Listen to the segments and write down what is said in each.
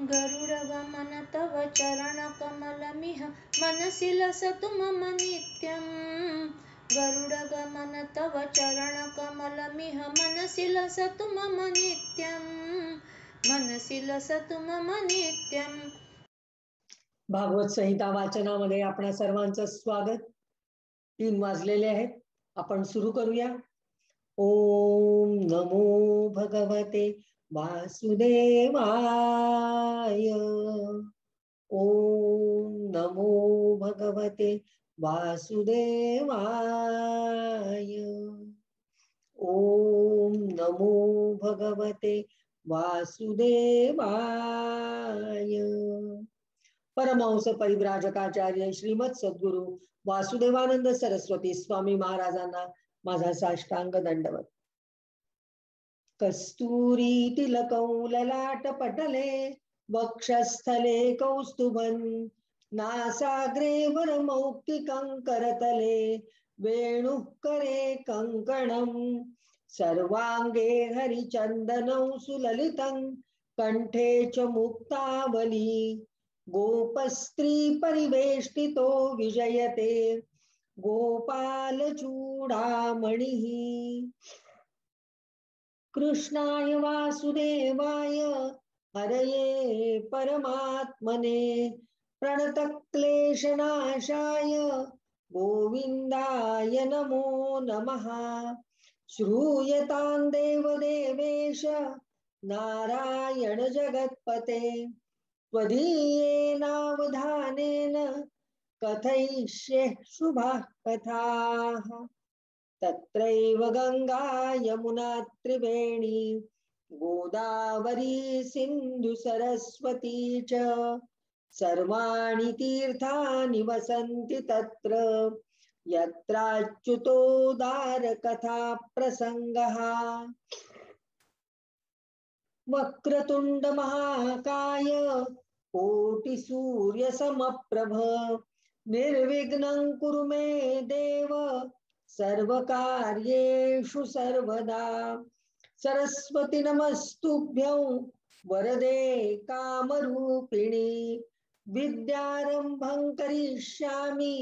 गरुडगमन तव चरणकमलमिह मनसि लसतु मम नित्यं। गरुडगमन तव चरणकमलमिह मनसि लसतु मम नित्यं। मनसि लसतु मम नित्यं। भागवत संहिता वाचनामध्ये आपणा सर्वांचं स्वागत। 3 वाजलेले आहेत, आपण सुरू करूया। ओम नमो भगवते वासुदेवाय। ओम नमो भगवते वासुदेवाय। ओम नमो भगवते वासुदेवाय। परमहंस परिव्राजकाचार्य श्रीमद सद्गुरु वासुदेवानंद सरस्वती स्वामी महाराजांना माझा साष्टांग दंडवत। कस्तूरी तिलकं ललाट पटले वक्षस्थले कौस्तुभं नासाग्रे वरमौक्तिकं करतले वेणुः करे कंकणं सर्वांगे हरिचन्दनं सुललितं कंठे च मुक्तावली गोपस्त्री परिवेष्टितो विजयते गोपाल चूड़ामणिः। कृष्णाय वासुदेवाय हरये परमात्मने प्रणतक्लेशनाशाय गोविन्दाय नमो नमः। श्रूयतां देवदेवेश नारायण जगत्पते त्वदीयेनावधानेन कथयिष्ये शुभाः कथाः। तत्रैव गंगा यमुना त्रिवेणी गोदावरी सिंधु सरस्वती च सर्वाणि तीर्थानि वसन्ति तत्र यत्राच्युतोदार कथा प्रसंगः। वक्रतुंड महाकाय कोटि सूर्य समप्रभ निर्विघ्नं कुरु मे देव सर्वकार्येषु सर्वदा। सरस्वती नमस्तुभ्यं वरदे कामरूपिणी विद्यारंभं करिष्यामि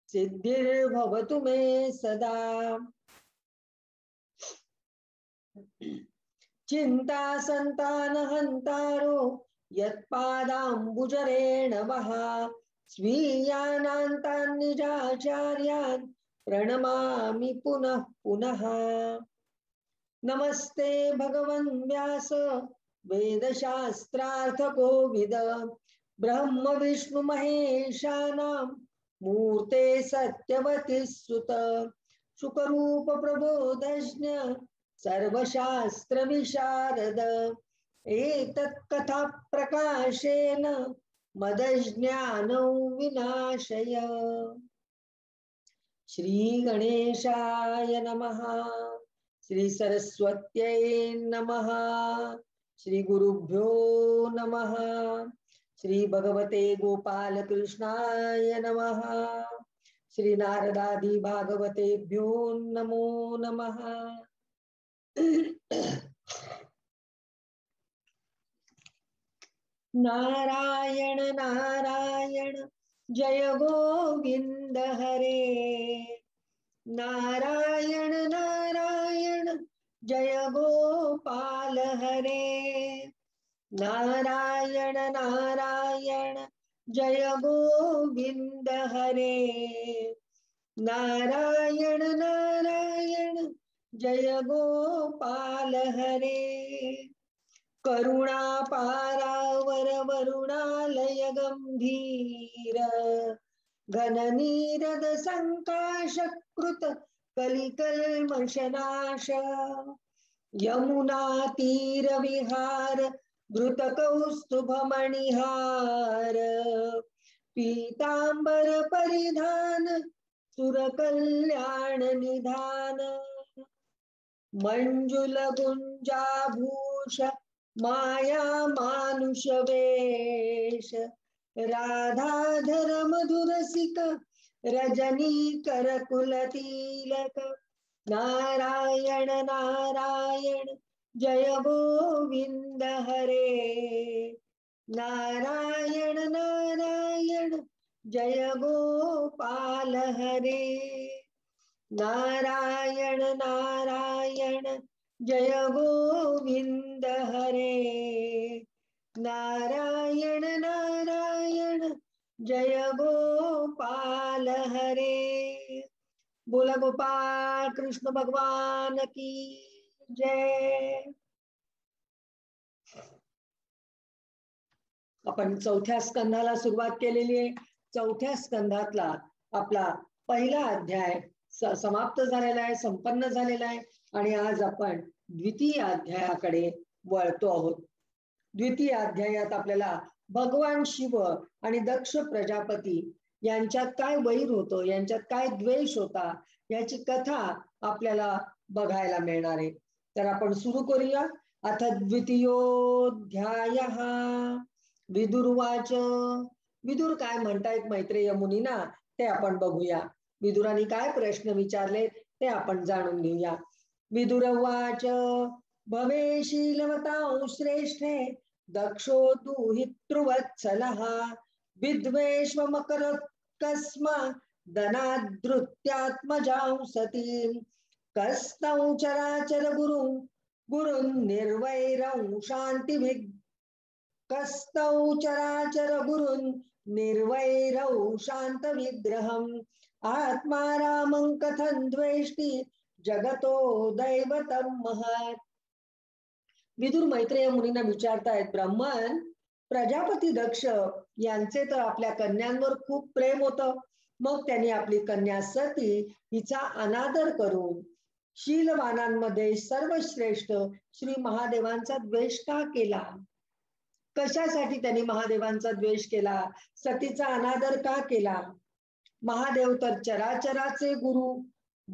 सिद्धिर्भवतु मे सदा। चिंता संतान हंतारो यत्पादाम्बुजरेण वः स्वीयानान्तान् निजाचार्यान् प्रणमामि पुनः पुनः। नमस्ते भगवन् व्यास वेदशास्त्रार्थ कोविद ब्रह्म विष्णु महेशानां मूर्ते सत्यवती सुत सुखरूप प्रबोधज्ञ सर्वशास्त्र विशारद एतत् कथा प्रकाशेन मदज्ञानौ विनाशय। श्री गणेशाय नमः। श्री सरस्वत्यै नमः। श्री गुरुभ्यो नमः। श्री भगवते गोपाल कृष्णाय नमः। श्री नारदादि भागवतेभ्यो नमो नमः। नारायण नारायण जय गोविंद हरे। नारायण नारायण जय गोपाल हरे। नारायण नारायण जय गोविंद हरे। नारायण नारायण जय गोपाल हरे। करुणा पारावर वरुणालय गंभीर घन नीरद संकाशकृत कलिकल्मषनाश यमुना तीर विहार धृत कौस्तुभ मणिहार पीतांबर परिधान सुर कल्याण निधान मंजुल गुंजाभूष माया मानुष वेश राधाधर मधुरसिक रजनी कर कुलतिलक नारायण नारायण जय गोविंद हरे। नारायण नारायण जय गोपाल हरे. नारायण नारायण जय गोविंद हरे. नारायण नारायण जय गोपाल हरे. बोला गोपाल कृष्ण भगवान की जय. आपण चौथ्या स्कंधाला सुरुवात केलेली आहे. चौथ्या स्कंधातला आपला पहिला अध्याय समाप्त झालेला आहे, संपन्न झालेला आहे. आणि आज आपण द्वितीय अध्यायाकडे वळतो आहोत. द्वितीय अध्यायात आपल्याला भगवान शिव आणि दक्ष प्रजापती यांच्यात काय वैर होतं, यांच्यात काय द्वेष होता, याची कथा आपल्याला बघायला मिळणार आहे. तर आपण सुरू करूया. अथ द्वितीयोऽध्यायः. विदुर्वाच. विदुर काय म्हणतायत मैत्रेय मुनींना ते आपण बघूया. विदुरांनी काय प्रश्न विचारले ते आपण जाणून घेऊया. विदुरवाच. भवेशीलवतां श्रेष्ठे दक्षो तु हि त्रुवत्सलः विद्वेष्वमकरोत्कस्मा धनादृत्यात्मजां सतीं कस्तौ चराचर गुरुन् निर्वैरं शान्तिभिग् कस्तौ चराचर गुरुन् निर्वैरौ शांत विग्रहम् आत्मा रामं कथं द्वेष्टि जगतो दैवतं महत्. विदुर मैत्रेय मुनींना विचारतायत, ब्राह्मण प्रजापती दक्ष यांचे तर आपल्या कन्यांवर खूप प्रेम होतं. मग त्यांनी आपली कन्या सती हिचा अनादर करून शीलवानांमध्ये सर्वश्रेष्ठ श्री महादेवांचा द्वेष का केला? कशासाठी त्यांनी महादेवांचा द्वेष केला? सतीचा अनादर का केला? महादेव तर चराचराचे गुरु,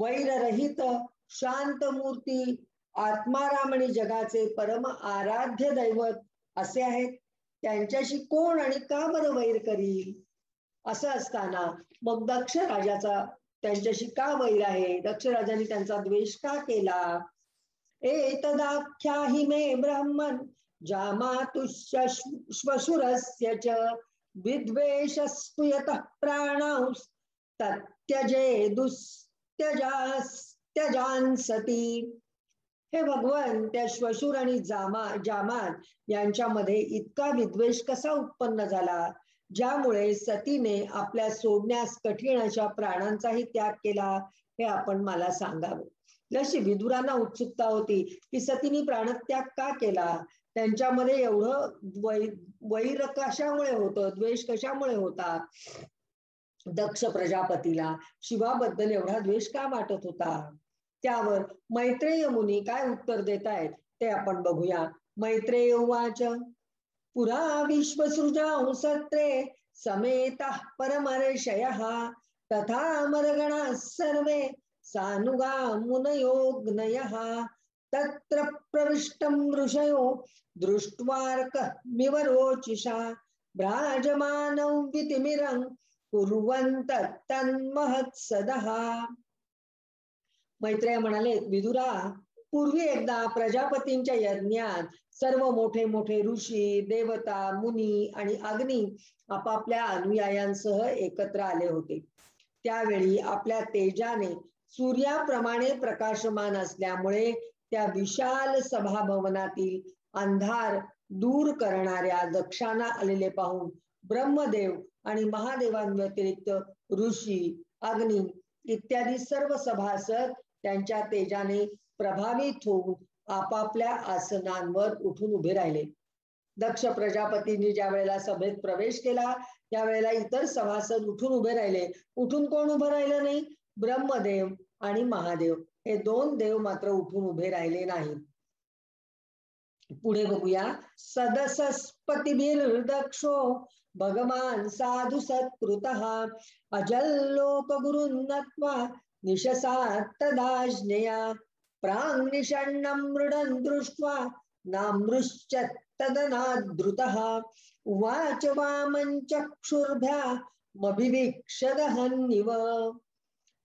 वैररहित शांत मूर्ती, आत्माराम आणि जगाचे परम आराध्य दैवत असे आहेत. त्यांच्याशी कोण आणि का बरं वैर करील? असं असताना मग दक्ष राजाचा त्यांच्याशी का वैर आहे? दक्ष राजाने त्यांचा द्वेष का केला? एतदाख्याहि मे ब्राह्मण जामातुश्च श्वशुरस्य च विद्वेषस्तु यतः प्राणांस् तत्यजेदुस्त्यजान् सती. हे भगवान, त्या श्वशुर आणि जामात यांच्यामध्ये इतका विद्वेष कसा उत्पन्न झाला, ज्यामुळे सतीने आपल्या सोडण्यास कठीण अशा प्राणांचाही त्याग केला? हे आपण मला सांगावे. जशी विदुरांना उत्सुकता होती की सतीने प्राणत्याग का केला, त्यांच्यामध्ये एवढं वैर कशामुळे होतं, द्वेष कशामुळे होता, दक्ष प्रजापतीला शिवाबद्दल एवढा द्वेष का वाटत होता? त्यावर मैत्रेय मुनी काय उत्तर देत आहेत ते आपण बघूया. मैत्रेय उवाच. पुरा विश्वसृजां सत्रे समेतः परमर्षयः तथा अमरगणाः सर्वे सानुगा मुनयोग्नयः तत्र प्रविष्टं ऋषयो दृष्ट्वार्कमिव रोचिषा भ्राजमानौ वितिमिरं कुर्वन्त तन्महत्सदः. मैत्रेय म्हणाले, विदुरा, पूर्वी एकदा प्रजापतींच्या यज्ञात सर्व मोठे मोठे ऋषी, देवता, मुनी आणि अग्नी आपापल्या अनुयायांसह एकत्र आले होते. त्यावेळी आपल्या तेजाने सूर्याप्रमाणे प्रकाशमान असल्यामुळे त्या विशाल सभाभवनातील अंधार दूर करणाऱ्या दक्षांना आलेले पाहून ब्रह्मदेव आणि महादेवांव्यतिरिक्त ऋषी, अग्नी इत्यादी सर्व सभासद त्यांच्या तेजाने प्रभावित होऊन आपापल्या आसनांवर उठून उभे राहिले. दक्ष प्रजापतींनी ज्या वेळेला सभेत प्रवेश केला त्यावेळेला इतर सभासद उठून उभे राहिले. उठून कोण उभं राहिलं नाही? ब्रह्मदेव आणि महादेव हे दोन देव मात्र उठून उभे राहिले नाही. पुढे बघूया. सदसस्पतिभिर्दक्षो भगवान साधु सत्कृतः अजल्लोक गुरुन्नत्वा निशसात् तदाज्ञया प्राङ्निषण्णं मृडं दृष्ट्वा नामृश्च तदनादृतः उवाच वामं चक्षुर्भ्यामभिवीक्ष्य गहन्निव.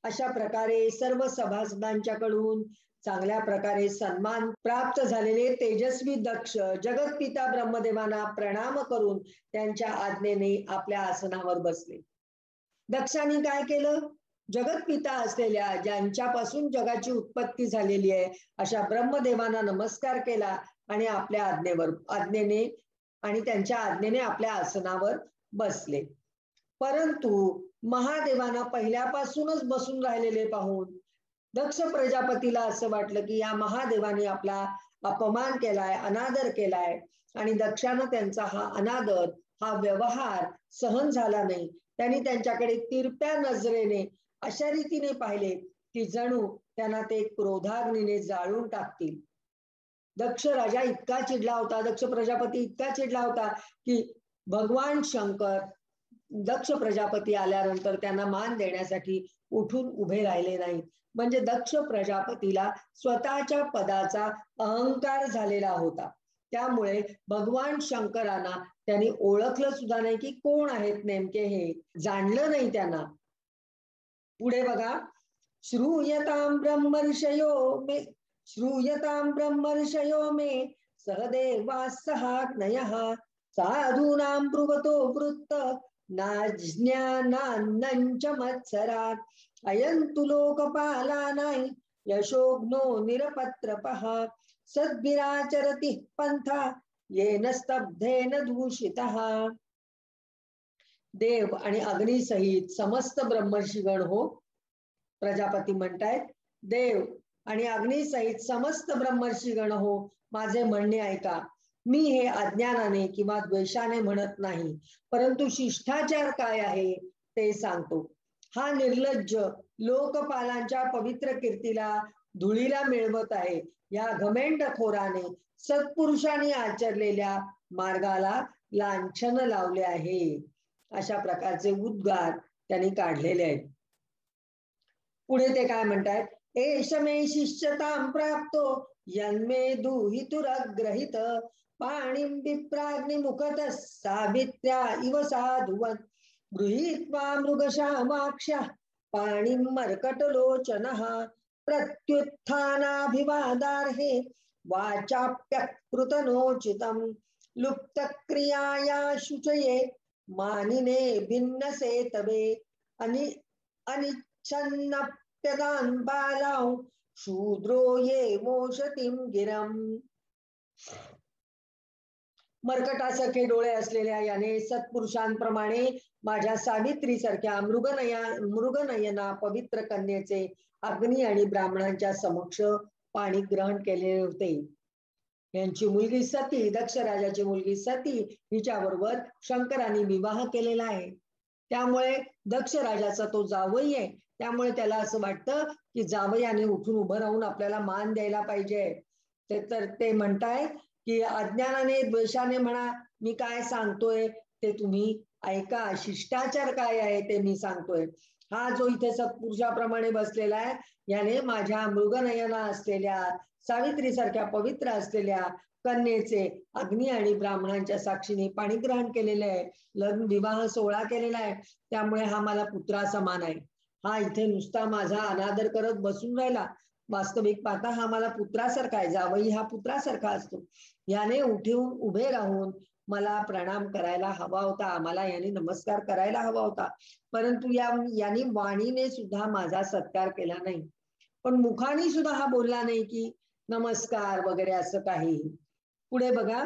अशा प्रकारे सर्व सभासदांच्याकडून चांगल्या प्रकारे सन्मान प्राप्त झालेले तेजस्वी दक्ष जगतपिता ब्रह्मदेवांना प्रणाम करून त्यांच्या आज्ञेने आपल्या आसनावर बसले. दक्षाने काय केलं? जगतपिता असलेल्या, ज्यांच्यापासून जगाची उत्पत्ती झालेली आहे, अशा ब्रह्मदेवांना नमस्कार केला आणि आपल्या आज्ञेने आणि त्यांच्या आज्ञेने आपल्या आसनावर बसले. परंतु महादेवांना पहिल्यापासूनच बसून राहिलेले पाहून दक्ष प्रजापतीला असं वाटलं की या महादेवाने आपला अपमान केलाय, अनादर केलाय, आणि दक्षानं त्यांचा हा अनादर, हा व्यवहार सहन झाला नाही. त्यांनी त्यांच्याकडे तिरप्या नजरेने अशा रीतीने पाहिले की जणू त्यांना ते क्रोधाग्नीने जाळून टाकतील. दक्ष राजा इतका चिडला होता, दक्ष प्रजापती इतका चिडला होता की भगवान शंकर दक्ष प्रजापती आल्यानंतर त्यांना मान देण्यासाठी उठून उभे राहिले नाही. म्हणजे दक्ष प्रजापतीला स्वतःच्या पदाचा अहंकार झालेला होता. त्यामुळे भगवान शंकरांना त्यांनी ओळखलं सुद्धा नाही की कोण आहेत नेमके, हे जाणलं नाही त्यांना. पुढे बघा, श्रूयतां ब्रह्मर्षयो मे सहदेवा सहाग्नयः साधूनां ब्रुवतो वृत्त नाज्ञानान्नञ्च मत्सरात् अयन्तु लोकपालानां यशोग्नो निरपत्रपः सद्भिराचरति पंथा येन स्तब्धेन दूषितः. देव आणि अग्नी सहित समस्त ब्रह्मर्षीगण हो, प्रजापती म्हणतायत, देव आणि अग्नी सहित समस्त ब्रह्मर्षीगण हो, माझे म्हणणे ऐका. मी हे अज्ञानाने किंवा द्वेषाने म्हणत नाही, परंतु शिष्टाचार काय आहे ते सांगतो. हा निर्लज्ज लोकपालांच्या पवित्र कीर्तीला धुळीला मिळवत आहे. या घमेंडखोराने सत्पुरुषांनी आचरलेल्या मार्गाला लांछन लावले आहे. अशा प्रकारचे उद्गार त्यांनी काढलेले आहेत. पुढे ते काय म्हणतात, एष मे शिष्यतां प्राप्तो यन्मे दुहितुरग्रहित पाणिं विप्राग्निमुखतः सावित्र्या इव साधुवन् गृहीत्वा मृगशामाक्ष्यः पाणिं मर्कटलोचनः प्रत्युत्थानाभिवादार्हे वाचाप्यकृतनोचितं लुप्तक्रियाया शुचये मानिने भिन्नसे तवे अनिच्छन्नप्यदान् बालां शूद्रो ये मोषतीं गिरम्. मर्कटासारखे डोळे असलेल्या याने सत्पुरुषांप्रमाणे माझ्या सावित्री सारख्या मृगनयना पवित्र कन्येचे अग्नी आणि ब्राह्मणांच्या समक्ष पाणी ग्रहण केलेले होते. यांची मुलगी सती, दक्ष राजाची मुलगी सती, हिच्याबरोबर शंकरांनी विवाह केलेला आहे. त्यामुळे दक्ष राजाचा तो जावई आहे. त्यामुळे त्याला असं वाटतं की जावयाने उठून उभं राहून आपल्याला मान द्यायला पाहिजे. ते म्हणताय की अज्ञानाने द्वेषाने म्हणा, मी काय सांगतोय ते तुम्ही ऐका. शिष्टाचार काय आहे ते मी सांगतोय. हा जो इथे सत्पुरुषाप्रमाणे बसलेला आहे, याने माझ्या मृगनयना असलेल्या सावित्री सारख्या पवित्र असलेल्या कन्येचे अग्नी आणि ब्राह्मणांच्या साक्षीने पाणी ग्रहण केलेले आहे, लग्न विवाह सोहळा केलेला आहे. त्यामुळे हा मला पुत्रा समान आहे. हा इथे नुसता माझा अनादर करत बसून राहिला, वास्तविक पाहता हा मला पुत्रासारखा आहे. जावई हा पुत्रासारखा असतो. याने उठून उभे राहून मला प्रणाम करायला हवा होता, आम्हाला याने नमस्कार करायला हवा होता, परंतु यांनी वाणीने सुद्धा माझा सत्कार केला नाही. पण मुखाने सुद्धा हा बोलला नाही की नमस्कार वगैरे असं काही. पुढे बघा,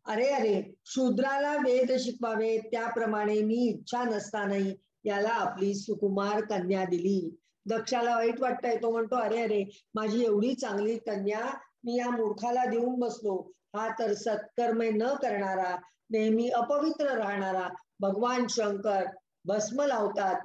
अरे शूद्राला वेद शिकवावे त्याप्रमाणे मी इच्छा नसतानाही याला आपली सुकुमार कन्या दिली. दक्षाला वाईट वाटतंय. तो म्हणतो अरे माझी एवढी चांगली कन्या मी या मूर्खाला देऊन बसलो. हा तर सत्कर्म न करणारा, नेहमी अपवित्र राहणारा. भगवान शंकर भस्म लावतात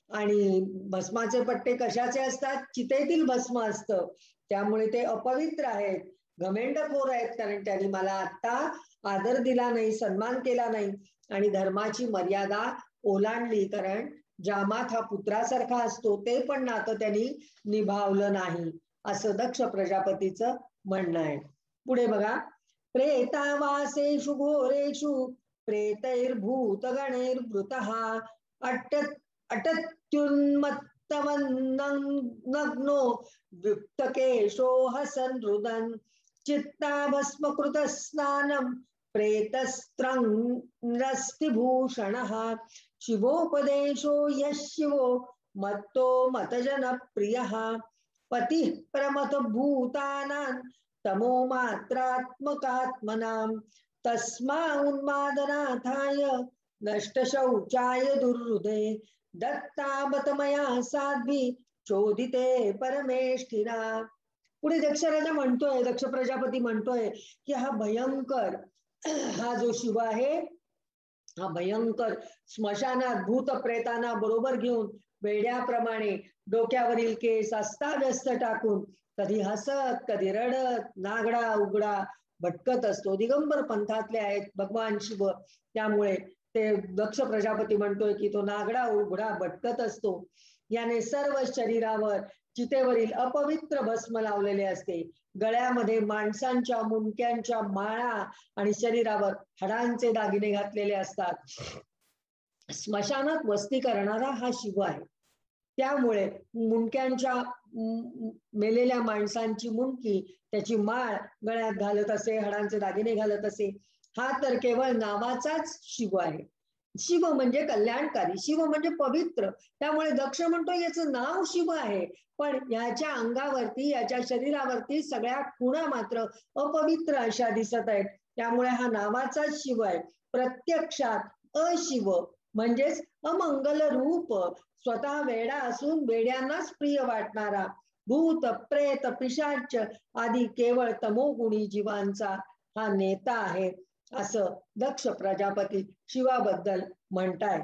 आणि भस्माचे पट्टे कशाचे असतात? चितेतील भस्म असतं. त्यामुळे ते अपवित्र आहेत, घमेंडखोर आहेत. कारण त्यांनी मला आता आदर दिला नाही, सन्मान केला नाही आणि धर्माची मर्यादा ओलांडली. कारण जामात हा पुत्रासारखा असतो, ते पण नातं त्यांनी निभावलं नाही, असं दक्ष प्रजापतीचं म्हणणं आहे. पुढे बघा, प्रेतावासेषु घोरेषु प्रेतैर्भूतगणैर्वृतः अटत्युन्मत्त नग्नो विप्तकेशो हसन् रुदन् चित्ताभस्मकृत स्नानं प्रेतस्त्रस्तिभूषणः शिवोपदेशो यः शिवो मत्तो मतजन प्रियः पतिः प्रमथ भूतानां तमो मात्रात्मकात्मनां तस्मा उन्मादनाथाय नष्टशौचाय दुर्हृदे दत्तावत मया साध्वी चोदिते परमेष्ठिना. पुढे दक्ष राजा म्हणतोय, दक्ष प्रजापती म्हणतोय की हा भयंकर हा जो शिव आहे हा भयंकर स्मशानात भूत प्रेतांना बरोबर घेऊन वेड्याप्रमाणे डोक्यावरील केस अस्ताव्यस्त टाकून कधी हसत कधी रडत नागडा उघडा भटकत असतो. दिगंबर पंथातले आहेत भगवान शिव, त्यामुळे ते दक्ष प्रजापती म्हणतोय की तो नागडा उघडा भटकत असतो. याने सर्व शरीरावर चितेवरील अपवित्र भस्म लावलेले असते. गळ्यामध्ये माणसांच्या मुंडक्यांच्या माळा आणि शरीरावर हाडांचे दागिने घातलेले असतात. स्मशानात वस्ती करणारा हा शिव आहे. त्यामुळे मुंडक्यांच्या मेलेल्या माणसांची मुंडकी त्याची माळ गळ्यात घालत असे, हाडांचे दागिने घालत असे. हा तर केवळ नावाचाच शिव आहे. शिव म्हणजे कल्याणकारी, शिव म्हणजे पवित्र. त्यामुळे दक्ष म्हणतो याचं नाव शिव आहे, पण याच्या अंगावरती याच्या शरीरावरती सगळ्या खुणा मात्र अपवित्र अशा दिसत आहेत. त्यामुळे हा नावाचाच शिव आहे. प्रत्यक्षात अशिव म्हणजेच अमंगल रूप, स्वतः वेडा असून वेड्यांनाच प्रिय वाटणारा, भूत प्रेत पिशाच आदी केवळ तमोगुणी जीवांचा हा नेता आहे, असं दक्ष प्रजापती शिवाबद्दल म्हणतायत.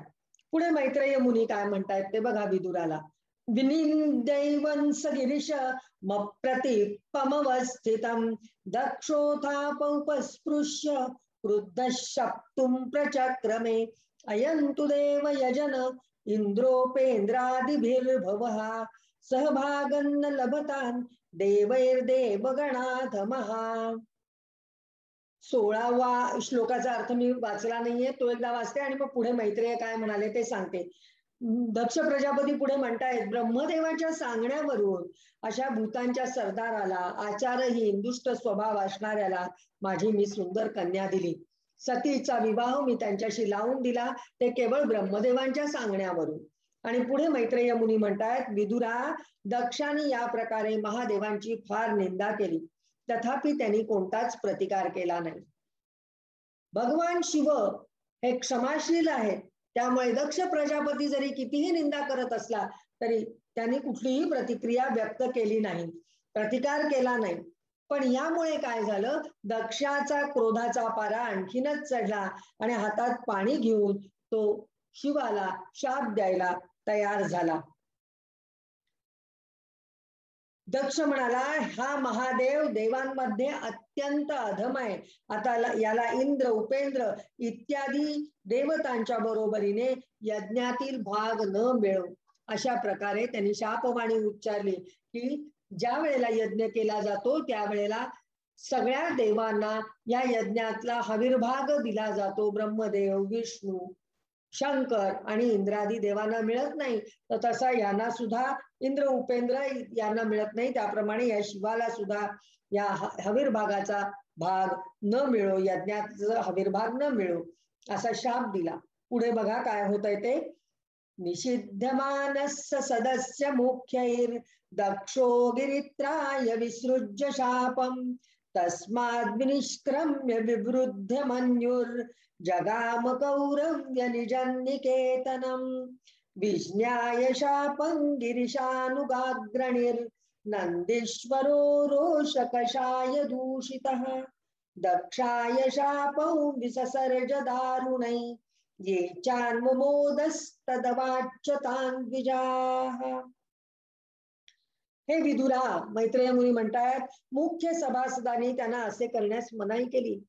पुढे मैत्रेय मुनी काय म्हणतायत ते बघा विदुराला. विनिदैवंस गिरीश मप्रतिपमवस्थितं दक्षोथापौपस्पृश्य क्रुद्ध शप्तुं प्रचक्रमे अयन्तु देव यजन इंद्रोपेन्द्रादिभिर्भवः सहभागन्न लभतान् देवैर्देवगणाधमः. 16वा श्लोकाचा अर्थ मी वाचला नाहीये, तो एकदा वाचते आणि मग पुढे मैत्रेय काय म्हणाले ते सांगते. दक्ष प्रजापती पुढे म्हणतायत, ब्रह्मदेवाच्या सांगण्यावरून अशा भूतांच्या सरदाराला, आचारहीन दुष्ट स्वभाव असणाऱ्याला माझी मी सुंदर कन्या दिली. सतीचा विवाह मी त्यांच्याशी लावून दिला, ते केवळ ब्रह्मदेवांच्या सांगण्यावरून. आणि पुढे मैत्रेय मुनी म्हणतायत, विदुरा, दक्षाने या प्रकारे महादेवांची फार निंदा केली, तथापि त्यांनी कोणताच प्रतिकार केला नाही. भगवान शिव हे क्षमाशील आहेत, त्यामुळे दक्ष प्रजापती जरी कितीही निंदा करत असला तरी त्यांनी कुठलीही प्रतिक्रिया व्यक्त केली नाही, प्रतिकार केला नाही. पण यामुळे काय झालं, दक्षाचा क्रोधाचा पारा आणखीनच चढला आणि हातात पाणी घेऊन तो शिवाला शाप द्यायला तयार झाला. दक्ष म्हणाला, हा महादेव देवांमध्ये अत्यंत अधम आहे. आता याला इंद्र उपेंद्र इत्यादी देवतांच्या बरोबरीने यज्ञातील भाग न मिळो. अशा प्रकारे त्यांनी शापवाणी उच्चारली की ज्या वेळेला यज्ञ केला जातो त्यावेळेला सगळ्या देवांना या यज्ञातला हविर्भाग दिला जातो. ब्रह्मदेव, विष्णू, शंकर आणि इंद्रादी देवांना मिळत नाही, तर तसा यांना सुद्धा इंद्र उपेंद्र यांना मिळत नाही. त्याप्रमाणे या शिवाला सुद्धा या हविर्भागाचा भाग न मिळो, यज्ञाचा हविर्भाग न मिळो असा शाप दिला. पुढे बघा काय होतंय ते. निषिध्यमानस्य सदस्य मुख्यैर दक्षो गिरित्राय विसृज्य शापम तस्माद् विनिष्क्रम्य विवृद्ध मन्युर जगाम कौरव्य निजन्निकेतनम विज्ञाय शापं गिरिशानुगाग्रणिर नंदीश्वरो रोषकषाय दूषितः दक्षाय शापं विससर्ज दारुणै ये चान्वमोदस्तदवाच्यतान् द्विजाः. हे विदुरा, मैत्रेय मुनी म्हणतात, मुख्य सभासदांनी त्यांना असे करण्यास मनाई केली.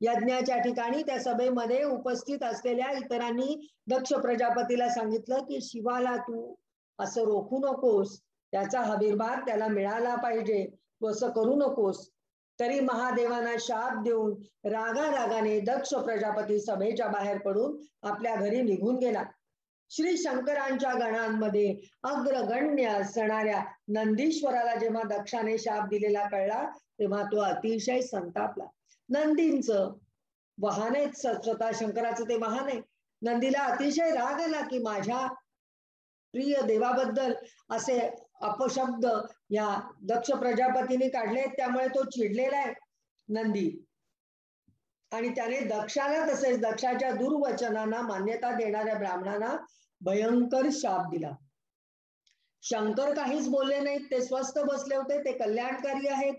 यज्ञाच्या ठिकाणी त्या सभेमध्ये उपस्थित असलेल्या इतरांनी दक्ष प्रजापतीला सांगितलं की शिवाला तू असं रोखू नकोस, त्याचा हविर्भाग त्याला मिळाला पाहिजे, तू असं करू नकोस. तरी महादेवांना शाप देऊन रागारागाने दक्ष प्रजापती सभेच्या बाहेर पडून आपल्या घरी निघून गेला. श्री शंकरांच्या गणांमध्ये अग्रगण्य असणाऱ्या नंदीश्वराला जेव्हा दक्षाने शाप दिलेला कळला तेव्हा तो अतिशय संतापला. नंदींचं वाहन आहे, स्वतः शंकराचं ते वाहन आहे. नंदीला अतिशय राग आला की माझ्या प्रिय देवाबद्दल असे अपशब्द या दक्ष प्रजापतीने काढले, त्यामुळे तो चिडलेला आहे नंदी. आणि त्याने दक्षाला तसेच दक्षाच्या दुर्वचनांना मान्यता देणाऱ्या ब्राह्मणांना भयंकर शाप दिला. शंकर काहीच बोलले नाहीत, ते स्वस्थ बसले होते, ते कल्याणकारी आहेत,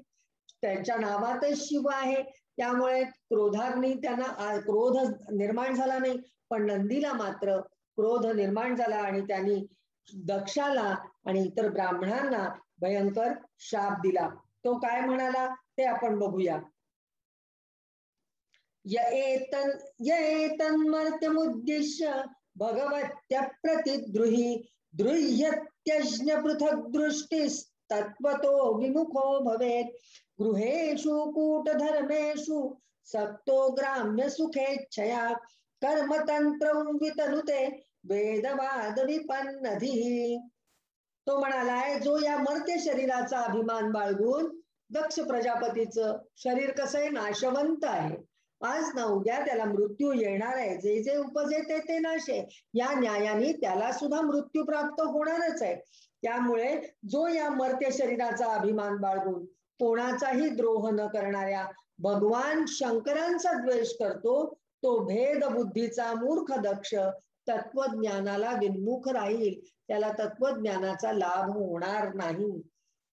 त्यांच्या नावातच शिव आहे, त्यामुळे क्रोधाग्नी त्यांना क्रोध निर्माण झाला नाही. पण नंदीला मात्र क्रोध निर्माण झाला आणि त्यांनी दक्षाला आणि इतर ब्राह्मणांना भयंकर शाप दिला. तो काय म्हणाला ते आपण बघूया. येतन्मर्त्यमुद्दिश्य भगवत्य प्रतिद्रुही द्रुह्यत्यज्ञ पृथक् दृष्टिस्तत्वतो विमुखो भवेत् गृहेषु कूटधर्मेषु सक्तो ग्राम्य सुखेच्छया कर्मतंत्रं वितनुते वेदवाद विपन्नधिः. तो म्हणालाय, जो या मर्त्य शरीराचा अभिमान बाळगून, दक्ष प्रजापतीचं शरीर कसं आहे, नाशवंत आहे, आज ना उद्या त्याला मृत्यू येणार आहे, जे जे उपजे ते नाशे, या न्यायाने त्याला सुद्धा मृत्यू प्राप्त होणारच आहे. त्यामुळे जो या मर्त्य शरीराचा अभिमान बाळगून कोणाचाही द्रोह न करणाऱ्या भगवान शंकरांचा द्वेष करतो, तो भेद बुद्धीचा मूर्ख दक्ष तत्वज्ञानाला विन्मुख राहील, त्याला तत्वज्ञानाचा लाभ होणार नाही.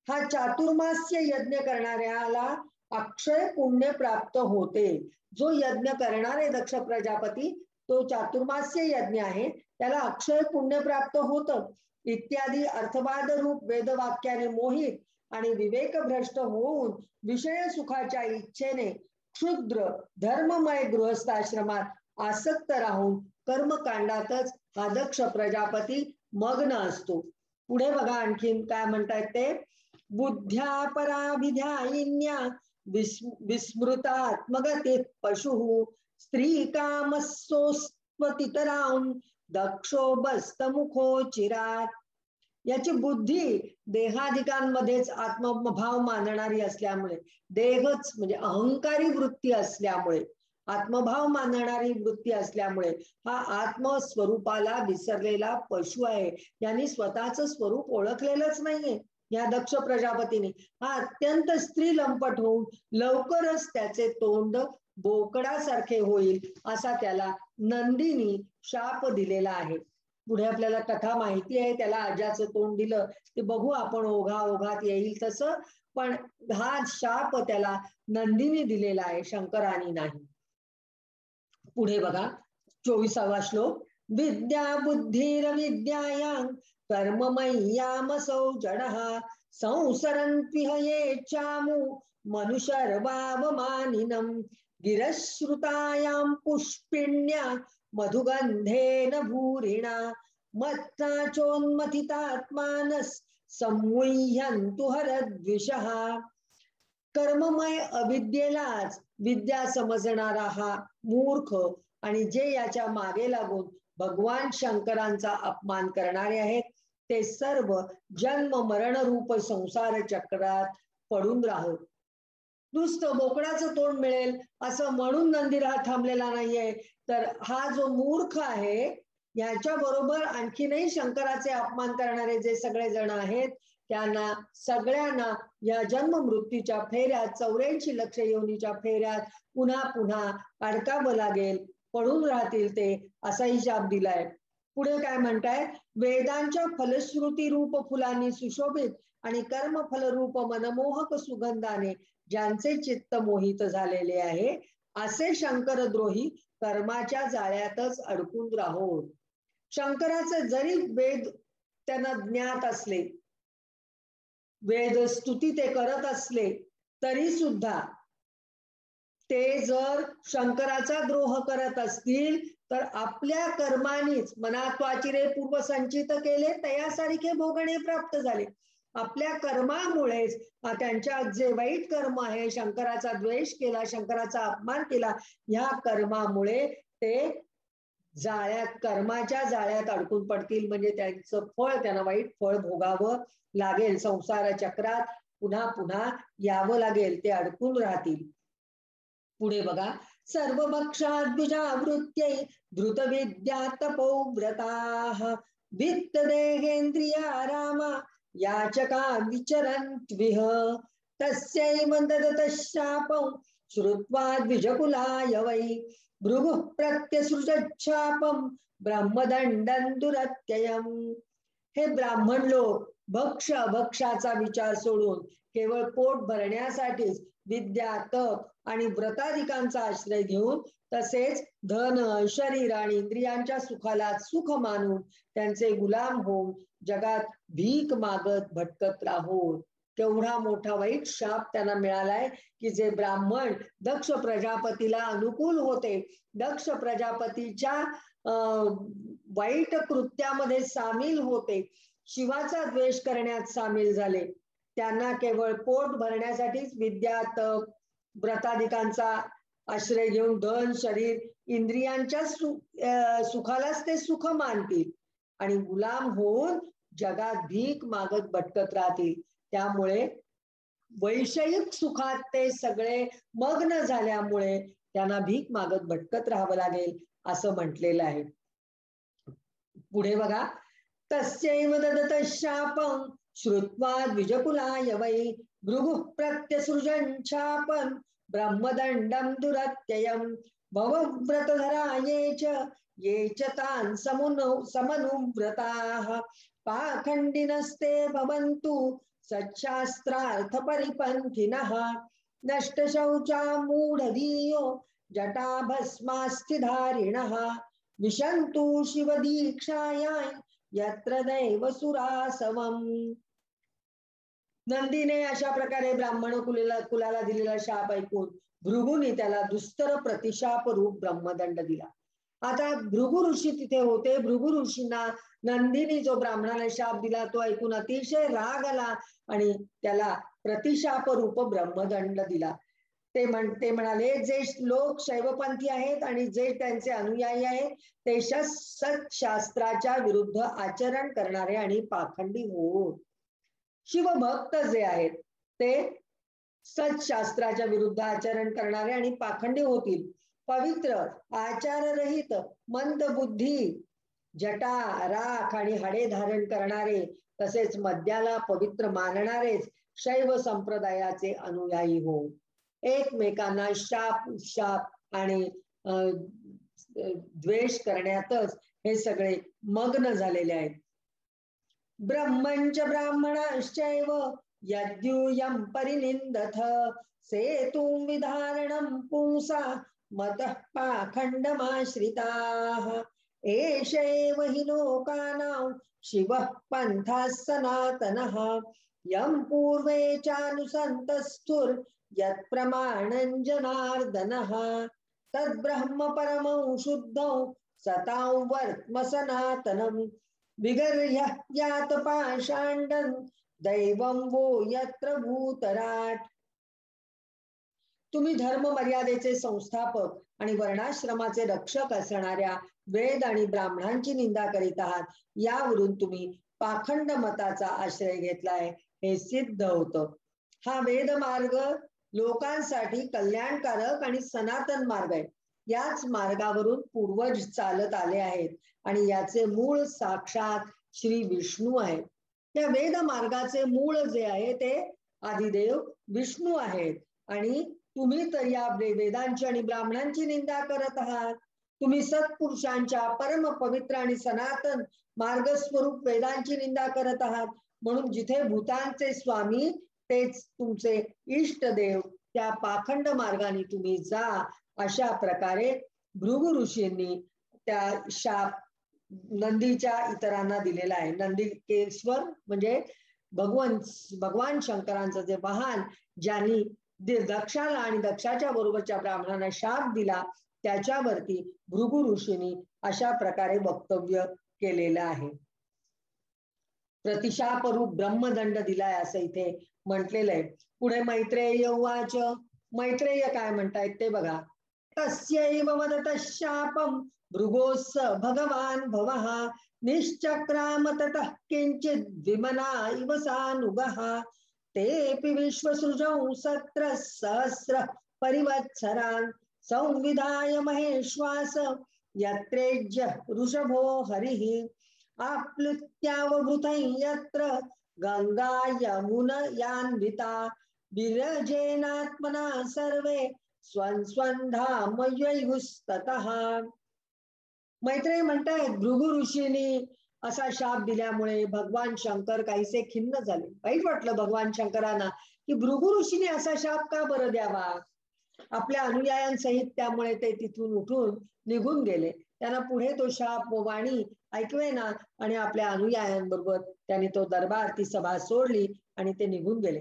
हा चातुर्मास्य यज्ञ करणाऱ्याला अक्षय पुण्य प्राप्त होते. जो यज्ञ करणारे दक्ष प्रजापती, तो चातुर्मास्य यज्ञ आहे, त्याला अक्षय पुण्य प्राप्त होतं. इत्यादी अर्थवाद रूप वेदवाक्याने मोहित आणि विवेकभ्रष्ट होऊन विषय सुखाच्या इच्छेने क्षुद्र धर्ममय गृहस्थाश्रमात आसक्त राहून कर्मकांडातच हा दक्ष प्रजापती मग्न असतो. पुढे बघा आणखीन काय म्हणतात ते. बुद्ध्या पराभिध्यायिन्या विस्मृतात्मगती पशु स्त्री कामस्वतितरां दक्षो बस्तमुखो चिरात. याची बुद्धी देहाधिकांमध्येच आत्मभाव मानणारी असल्यामुळे, देहच म्हणजे अहंकारी वृत्ती असल्यामुळे, आत्मभाव मानणारी वृत्ती असल्यामुळे हा आत्मस्वरूपाला विसरलेला पशु आहे. यांनी स्वतःच स्वरूप ओळखलेलंच नाहीये. या दक्ष प्रजापतीने हा अत्यंत स्त्री लंपट होऊन लवकरच त्याचे तोंड बोकडासारखे होईल असा त्याला नंदीनी शाप दिलेला आहे. पुढे आपल्याला कथा माहिती आहे, त्याला अजाचं तोंड दिलं ते बघू आपण ओघात येईल तसं, पण हा शाप त्याला नंदीने दिलेला आहे, शंकरानी नाही. पुढे बघा 24वा श्लोक. विद्या बुद्धिर विद्यायां कर्ममय्यामसौ जडः संसरन्त्विह ये चामु मनुष्यर्वावमानिनं गिरश्रुतायां पुष्पिण्या मधुगंधेन भूरिणा मत्ताचोन्मथितात्मानस् संमुह्यन्तु हरद्विषः. कर्ममय अविद्येलाच विद्या समजणारा हा मूर्ख आणि जे याच्या मागे लागून भगवान शंकरांचा अपमान करणारे आहेत, ते सर्व जन्म मरण रूप संसार चक्रात पडून राहत. नुसतं बोकडाचं तोंड मिळेल असं म्हणून नंदीर हा थांबलेला नाहीये, तर हा जो मूर्ख आहे याच्या बरोबर आणखीनही शंकराचे अपमान करणारे जे सगळे जण आहेत, त्यांना सगळ्यांना या जन्म मृत्यूच्या फेऱ्यात 84 लक्ष योनीच्या फेऱ्यात पुन्हा पुन्हा अडकावं लागेल, पडून राहतील ते, असाही शाप दिलाय. पुढे काय म्हणताय. वेदांच्या फलश्रुती रूप फुलांनी सुशोभित आणि कर्मफल रूप मनमोहक सुगंधाने ज्यांचे चित्त मोहित झालेले आहे, असे शंकरद्रोही कर्माच्या जाळ्यातच अडकून राहोत. शंकराचे जरी वेद त्यांना ज्ञात असले, वेद स्तुती ते करत असले, तरी सुद्धा ते जर शंकराचा द्रोह करत असतील तर आपल्या कर्मानीच मनात वाचिरे पूर्वसंचित केले तयासारखे भोगणे प्राप्त झाले. आपल्या कर्मामुळेच त्यांच्या जे वाईट कर्म आहे, शंकराचा द्वेष केला, शंकराचा अपमान केला, ह्या कर्मामुळे ते जाळ्यात, कर्माच्या जाळ्यात अडकून पडतील, म्हणजे त्यांचं फळ, त्यांना वाईट फळ भोगावं लागेल. संसार चक्रात पुन्हा पुन्हा यावं लागेल, ते अडकून राहतील. पुढे बघा, सर्व भक्षाद्विजावृत्यै धृत विद्या तपोव्रताः वित्त देहेंद्रिया रामा याचका विचरन्त्विह तस्यैव ददतः शापं श्रुत्वा द्विजकुलाय वै भृगुः प्रत्यसृजच्छापं ब्रह्मदंडं दुरत्ययम्. हे ब्राह्मण लोक भक्ष अभक्षाचा विचार सोडून केवळ पोट भरण्यासाठीच विद्या, तप आणि व्रताधिकांचा आश्रय घेऊन, तसेच धन, शरीर आणि इंद्रियांच्या सुखाला सुख मानून त्यांचे गुलाम होऊन जगात भीक मागत भटकत राहोत. केवढा मोठा वाईट शाप त्यांना मिळालाय की जे ब्राह्मण दक्ष प्रजापतीला अनुकूल होते, दक्ष प्रजापतीच्या वाईट कृत्यामध्ये सामील होते, शिवाचा द्वेष करण्यात सामील झाले, त्यांना केवळ पोट भरण्यासाठीच विद्या, तप, व्रताधिकांचा आश्रय घेऊन धन, शरीर, इंद्रियांच्या सुखालाच ते सुख मानतील आणि गुलाम होऊन जगात भीक मागत भटकत राहतील. त्यामुळे वैषयिक सुखात ते सगळे मग्न झाल्यामुळे त्यांना भीक मागत भटकत राहावं लागेल असं म्हटलेलं आहे. पुढे बघा, तस्यैव ददतः शापं श्रुत्वा द्विजकुलाय वै भृगुः प्रत्यसृजन् शापं ब्रह्मदंडं दुरत्ययम् भवव्रतधरा ये च तान् समनुव्रताः पाखण्डिनस्ते भवन्तु सच्छास्त्रार्थ परिपन्थिनः नष्टशौचा मूढधीयो जटाभस्मास्थिधारिणः विशन्तु शिवदीक्षायां यत्र दैवसुरासवम्. नंदीने अशा प्रकारे ब्राह्मण कुलाला दिलेला शाप ऐकून भृगूने त्याला दुस्तर प्रतिशाप रूप ब्रह्मदंड दिला. आता भृगु ऋषी तिथे होते. भृगु ऋषींना नंदीने जो ब्राह्मणाला शाप दिला तो ऐकून अतिशय राग आला आणि त्याला प्रतिशाप रूप ब्रह्मदंड दिला. ते म्हणाले, जे लोक शैवपंथी आहेत आणि जे त्यांचे अनुयायी आहेत ते सत्शास्त्राच्या विरुद्ध आचरण करणारे आणि पाखंडी हो. शिवभक्त जे आहेत ते सत्शास्त्राच्या विरुद्ध आचरण करणारे आणि पाखंडी होतील. पवित्र, आचाररहित, मंद बुद्धी, जटा, राख आणि हाडे धारण करणारे तसेच मद्याला पवित्र मानणारेच शैव संप्रदायाचे अनुयायी हो. एकमेकांना शाप आणि द्वेष करण्यातच हे सगळे मग्न झालेले आहेत. ब्रह्मंच ब्राह्मणाश्चैव यद्यूयं परिनिन्दथ सेतुं विधारणं पुंसा मतः पाखण्डमाश्रिताः एषैव हि लोकानां शिवः पन्थः सनातनः यं पूर्वे चानुसन्तस्थुर् यत्प्रमाणं जनार्दनः तद्ब्रह्म परमं शुद्धं सतां वर्त्म सनातनं विगर्ह्य यात पाषाण्डं दैवं वो यत्र भूतराट. तुम्ही धर्म मर्यादेचे संस्थापक आणि वर्णाश्रमाचे रक्षक असणाऱ्या वेद आणि ब्राह्मणांची निंदा करीत आहात. यावरून तुम्ही पाखंड मताचा आश्रय घेतलाय हे सिद्ध होतं. हा वेद मार्ग लोकांसाठी कल्याणकारक आणि सनातन मार्ग आहे. याच मार्गावरून पूर्वज चालत आले आहेत आणि याचे मूळ साक्षात श्री विष्णू आहे. या वेद मार्गाचे मूळ जे आहे ते आदिदेव विष्णू आहेत आणि तुम्ही तर या वेदांची आणि ब्राह्मणांची निंदा करत आहात. तुम्ही सत्पुरुषांच्या परम पवित्र आणि सनातन मार्गस्वरूप वेदांची निंदा करत आहात. म्हणून जिथे भूतांचे स्वामी तेच तुमचे इष्टदेव, त्या पाखंड मार्गाने तुम्ही जा. अशा प्रकारे भृगु ऋषींनी त्या शाप नंदीच्या इतरांना दिलेला आहे. नंदिकेश्वर म्हणजे भगवान शंकरांचं जे वाहन, ज्यांनी दक्षाला आणि दक्षाच्या बरोबरच्या ब्राह्मणांना शाप दिला, त्याच्यावरती भृगु ऋषींनी अशा प्रकारे वक्तव्य केलेलं आहे. प्रतिशाप रूप ब्रह्मदंड दिलाय असं इथे म्हटलेलं आहे. पुढे मैत्रेय उवाच. मैत्रेय काय म्हणतायत ते बघा. तस्यैव वदतः शापं भृगोस्स भगवान् भवः निश्चक्राम ततः किञ्चित् विमना इव सानुगः तेऽपि विश्वसृजौ सत्रः सहस्रः परिवत्सरान् संविधाय महेश्वास यत्रेज्य ऋषभो हरिः आप्लुत्यावभृतं यत्र गंगा यमुनयान्विता विरजेनात्मना सर्वे स्वं स्वं धामययुस्ततः। मैत्रेय म्हणतायत भृगु ऋषींनी असा शाप दिल्यामुळे भगवान शंकर काहीसे खिन्न झाले. वाईट वाटलं भगवान शंकरांना की भृगु ऋषीने असा शाप का बरं द्यावा. आपल्या अनुयायांसहित त्यामुळे ते तिथून उठून निघून गेले. त्यांना पुढे तो शाप वाणी ऐकवेना आणि आपल्या अनुयायांबरोबर त्यांनी तो दरबार ती सभा सोडली आणि ते निघून गेले.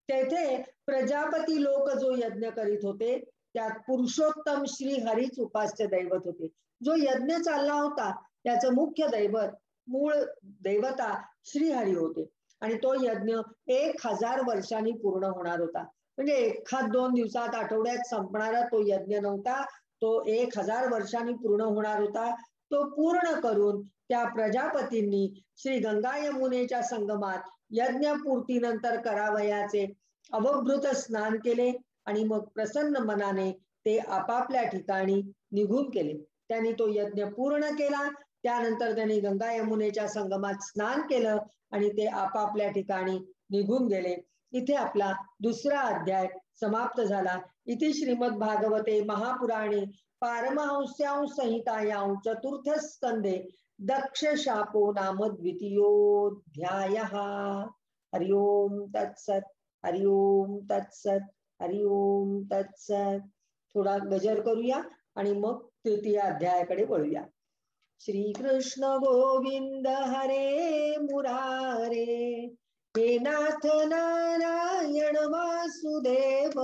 तेथे प्रजापती लोक जो यज्ञ करीत होते त्यात पुरुषोत्तम श्री हरीच उपास्य दैवत होते. जो यज्ञ चालला होता त्याचं मुख्य दैवत मूळ देवता श्रीहरी होते आणि तो यज्ञ 1000 वर्षांनी पूर्ण होणार होता. म्हणजे एखाद 2 दिवसात आठवड्यात संपणारा तो यज्ञ नव्हता. तो 1000 वर्षांनी पूर्ण होणार होता. तो पूर्ण करून त्या प्रजापतींनी श्री गंगा यमुनेच्या संगमात यज्ञपूर्तीनंतर करावयाचे अवभृत स्नान केले आणि मग प्रसन्न मनाने ते आपापल्या ठिकाणी निघून गेले. त्यांनी तो यज्ञ पूर्ण केला. त्यानंतर त्यांनी गंगा यमुनेच्या संगमात स्नान केलं आणि ते आपापल्या ठिकाणी निघून गेले. इथे आपला दुसरा अध्याय समाप्त झाला. इति श्रीमद् भागवते महापुराणे पारमहंस्यां संहितायां चतुर्थ स्कंदे दक्ष शापो नाम द्वितीयोऽध्यायः. हरि ओम तत्सत. हरि ओम तत्सत. हरि ओम तत्सत. थोडा गजर करूया आणि मग तृतीय अध्यायाकडे वळूया. श्री कृष्ण गोविंद हरे मुरारे हे नाथ नारायण वासुदेव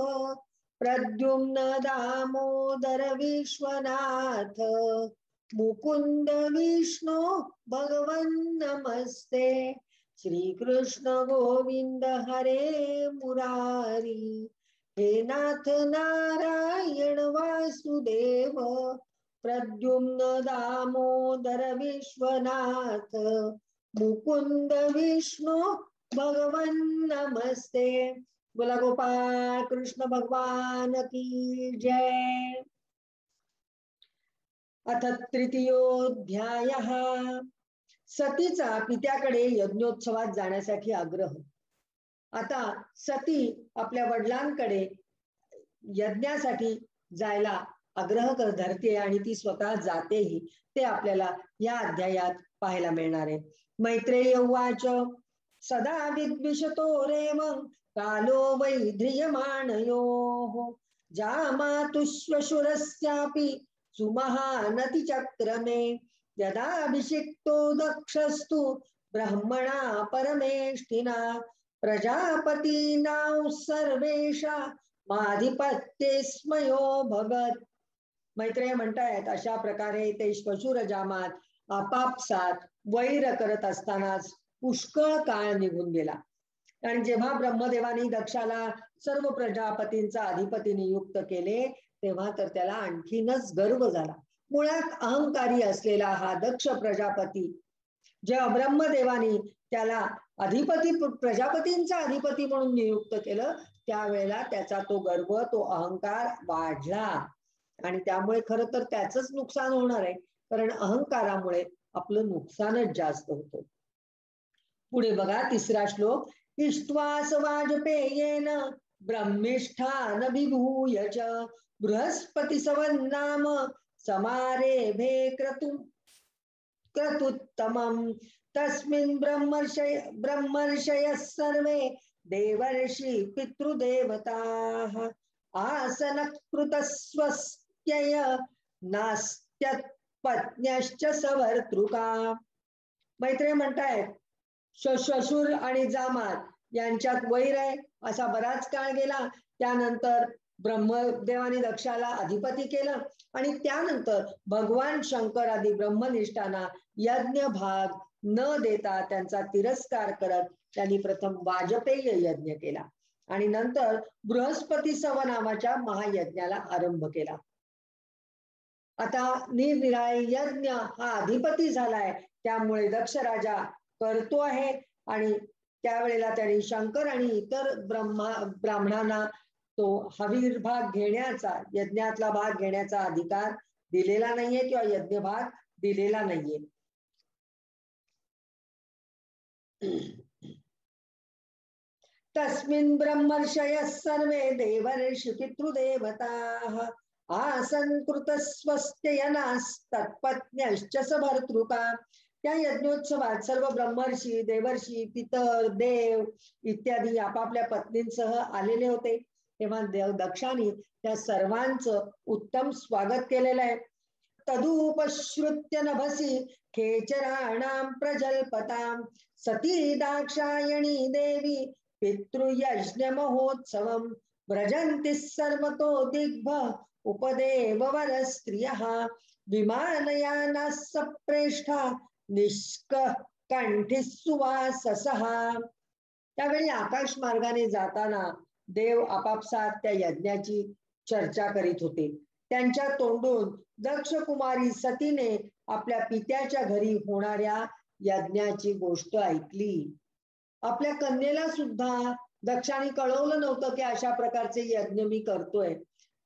प्रद्युम्न दामोदर विश्वनाथ मुकुंद विष्णु भगवन नमस्ते. श्री कृष्ण गोविंद हरे मुरारी हे नाथ नारायण वासुदेव प्रद्युम्न दामोदर विश्वनाथ मुकुंद विष्णु भगवन नमस्ते. बोला गोपाल कृष्ण भगवान की जय. अथ तृतीयोऽध्यायः. सतीचा पित्याकडे यज्ञोत्सवात जाण्यासाठी आग्रह. आता सती आपल्या वडिलांकडे यज्ञासाठी जायला आग्रह धरते आणि ती स्वतः जातेही. ते आपल्याला या अध्यायात पाहायला मिळणार आहे. मैत्रेय उवाच सदा विद्विषतो रेवं कालो वैध्रियमाणयोः जामातुश्वशुरस्यापि सुमहानतिचक्रमे यदाभिषिक्तो दक्षस्तु ब्रह्मणा परमेष्ठिना प्रजापतीनां सर्वेषा माधिपत्ये स्मयो भगत. मैत्रेय म्हणतायत अशा प्रकारे ते श्वशुर जामात आपापसात वैर करत असतानाच पुष्कळ काळ निघून गेला. आणि जेव्हा ब्रह्मदेवानी दक्षाला सर्व प्रजापतींचा अधिपती नियुक्त केले तेव्हा तर त्याला आणखीनच गर्व झाला. मुळात अहंकारी असलेला हा दक्ष प्रजापती जेव्हा ब्रह्मदेवानी त्याला अधिपती प्रजापतींचा अधिपती म्हणून नियुक्त केलं त्यावेळेला त्याचा तो गर्व तो अहंकार वाढला आणि त्यामुळे खरं तर त्याचंच नुकसान होणार आहे. कारण अहंकारामुळे आपलं नुकसानच जास्त होतं. पुढे बघा तिसरा श्लोक. इष्ट्वास वाजपेयेन ब्रह्मिष्ठान विभूय च बृहस्पती सवन्नाम समारेभे क्रतुत्तमं तस्मिन् ब्रह्मर्षयः सर्वे देवर्षि पितृदेवताः आसनकृतस्वस्त्यय नास्त्यत्पत्न्यश्च सवर्तृका. मैत्रेय म्हणतायत श्वशुर आणि जामात यांच्यात वैर आहे. असा बराच काळ गेला. त्यानंतर ब्रह्मदेवाने दक्षाला अधिपती केलं आणि त्यानंतर भगवान शंकर आदी ब्रह्मनिष्ठांना यज्ञ भाग न देता त्यांचा तिरस्कार करत त्यांनी प्रथम वाजपेय यज्ञ केला आणि नंतर बृहस्पती सव नावाच्या महायज्ञाला आरंभ केला. आता निरनिराळे यज्ञ हा अधिपती झालाय, त्यामुळे दक्ष राजा करतो आहे. आणि त्यावेळेला त्यांनी शंकर आणि इतर ब्राह्मणांना तो हवीर भाग घेण्याचा, यज्ञातला भाग घेण्याचा अधिकार दिलेला नाहीये किंवा यज्ञ भाग दिलेला नाहीये. तस्मिन् ब्रह्मर्षयः सर्वे देवर्षि पितृदेवताः आसन् कृतस्वस्त्ययनास्तत्पत्न्यश्च स भर्तृका. त्या यज्ञोत्सवात सर्व ब्रह्मर्षी, देवर्षी, पितर, देव इत्यादी आपापल्या पत्नींसह आलेले होते. तेव्हा दक्षाने त्या सर्वांचं उत्तम स्वागत केलेलं आहे. तदुपश्रुत्य नभसी खेचराणां प्रजल्पतां सती दाक्षायणी देवी पितृयज्ञ महोत्सवं व्रजन्ति सर्वतो दिग्भ उपदेववर स्त्रियः विमानयानाः सप्रेष्ठा निष्कंठीः सुवाससः. त्यावेळी आकाश मार्गाने जाताना देव आपापसात त्या यज्ञाची चर्चा करीत होते. त्यांच्या तोंडून दक्ष कुमारी सतीने आपल्या पित्याच्या घरी होणाऱ्या यज्ञाची गोष्ट ऐकली. आपल्या कन्येला सुद्धा दक्षाने कळवलं नव्हतं की अशा प्रकारचे यज्ञ मी करतोय.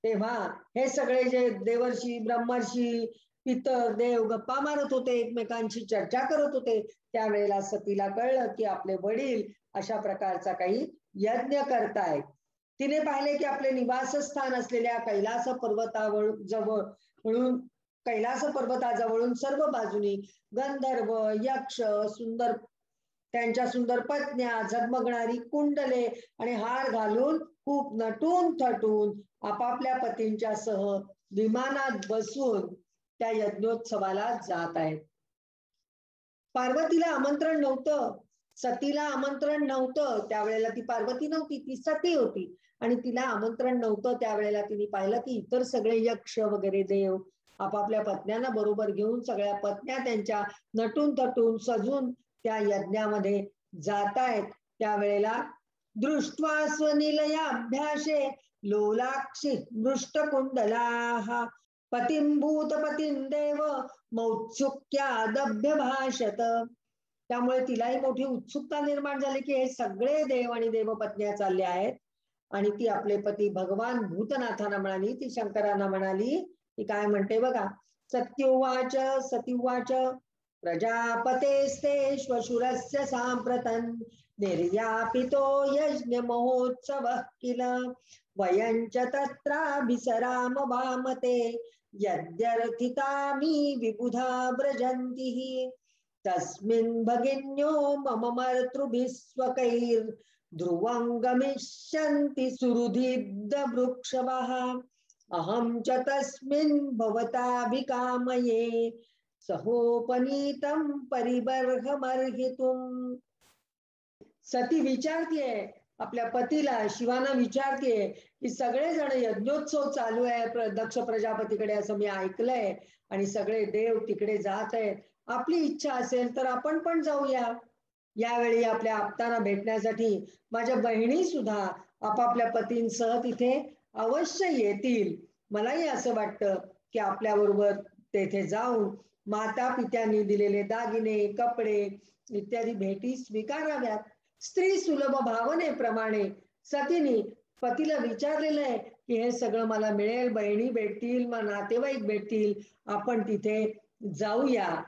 तेव्हा हे सगळे जे देवर्षी, ब्रह्मर्षी, पितर, देव गप्पा मारत होते, एकमेकांशी चर्चा करत होते. त्यावेळेला सतीला कळलं की आपले वडील अशा प्रकारचा काही यज्ञ करतायत. तिने पाहिले की आपले निवासस्थान असलेल्या कैलास पर्वताजवळून सर्व बाजूनी गंधर्व, यक्ष, सुंदर त्यांच्या सुंदर पत्न्या, झगमगणारी कुंडले आणि हार घालून खूप नटून थटून आपापल्या पतींच्या सह विमानात बसून त्या यज्ञोत्सवाला जात आहेत. पार्वतीला आमंत्रण नव्हतं, सतीला आमंत्रण नव्हतं. त्यावेळेला ती पार्वती नव्हती, ती सती होती. आणि तिला आमंत्रण नव्हतं. त्यावेळेला तिने पाहिलं की इतर सगळे यक्ष वगैरे देव आपापल्या पत्न्यांना बरोबर घेऊन सगळ्या पत्न्या त्यांच्या नटून थटून सजून त्या यज्ञामध्ये जातायत. त्यावेळेला दृष्ट्वा स्वनिलयाभ्यासे लोलाक्षी मृष्टकुंडलाः पतिं भूतपतिं देव मौत्सुक्यादभ्य भाषत. त्यामुळे तिलाही मोठी उत्सुकता निर्माण झाली की हे सगळे देव आणि देवपत्न्या चालले आहेत. आणि ती आपले पती भगवान भूतनाथांना म्हणाली, ती शंकरांना म्हणाली. ती काय म्हणते बघा. सत्युवाच सत्युवाच प्रजापतेस्ते श्वशुरस्य साम्प्रतं निर्यापितो यज्ञ महोत्सवः किल वयञ्च तत्राभिसराम वामते यद्यर्थितामि विबुधा व्रजन्तिः तस्मिन् भगिन्यो मम मर्तृभिः स्वकैर् ध्रुवं गमिष्यन्ति सुहृदिब्धवृक्षवः अहं च तस्मिन् भवताभिकामये सहोपनीतं परिबर्हमर्हितुम्. सती विचारतीये आपल्या पतीला, शिवाना विचारतीये की सगळेजण यज्ञोत्सव चालू आहे दक्ष प्रजापतीकडे असं मी ऐकलंय आणि सगळे देव तिकडे जात आहेत. आपली इच्छा असेल तर आपण पण जाऊया. यावेळी आपल्या आप्तांना भेटण्यासाठी माझ्या बहिणी सुद्धा आपापल्या पतींसह तिथे अवश्य येतील. मलाही असं वाटतं की आपल्या बरोबर तेथे जाऊन माता पित्यांनी दिलेले दागिने, कपडे इत्यादी भेटी स्वीकाराव्यात. स्त्री सुलभ भावनेप्रमाणे सतीने पतीला विचारलेलं आहे की हे सगळं मला मिळेल, बहिणी भेटतील, नातेवाईक भेटतील, आपण तिथे जाऊया.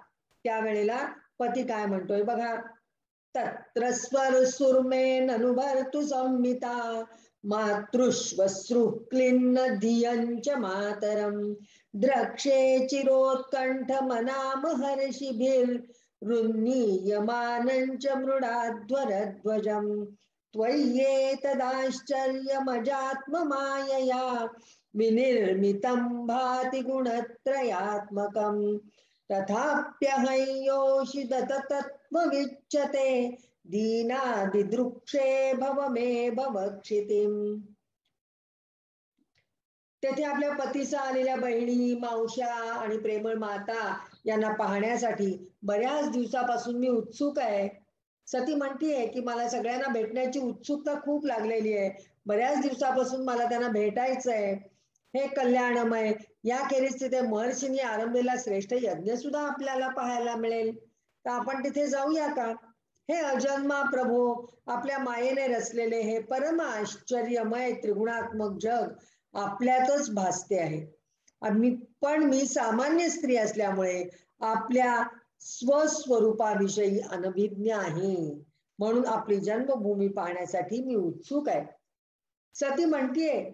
त्यावेळेला पती काय म्हणतोय बघा. तत्र स्वरसुर्मेण अनुभर्तु संहिता मातृश्वश्रु क्लिन्न धियञ्च मातरं द्रक्षे चिरोत्कण्ठ मनाम हर्षिभिर्रुन्नीयमानञ्च मृडाध्वरध्वजं त्वय्येतदाश्चर्यमजात्ममायया विनिर्मितं भाति गुणत्रयात्मकं तथाप्यहंयोषि दत्तत्वविच्यते दीनादिदृक्षे भव मे भवक्षितिम्. तेथे आपल्या पतीचा आलेल्या बहिणी, मावश्या आणि प्रेमळ माता यांना पाहण्यासाठी बऱ्याच दिवसापासून मी उत्सुक आहे. सती म्हणतीये की मला सगळ्यांना भेटण्याची उत्सुकता खूप लागलेली आहे. बऱ्याच दिवसापासून मला त्यांना भेटायचं आहे. हे कल्याणमय. याखेरीज तिथे महर्षींनी आरंभलेला श्रेष्ठ यज्ञ सुद्धा आपल्याला पाहायला मिळेल. तर आपण तिथे जाऊया का? हे अजन्मा प्रभो, आपल्या मायेने रचलेले हे परम आश्चर्यमय त्रिगुणात्मक जग आपल्यातच भासते आहे. पण मी सामान्य स्त्री असल्यामुळे आपल्या स्वस्वरूपाविषयी अनभिज्ञ आहे. म्हणून आपली जन्मभूमी पाहण्यासाठी मी उत्सुक आहे. सती म्हणतीये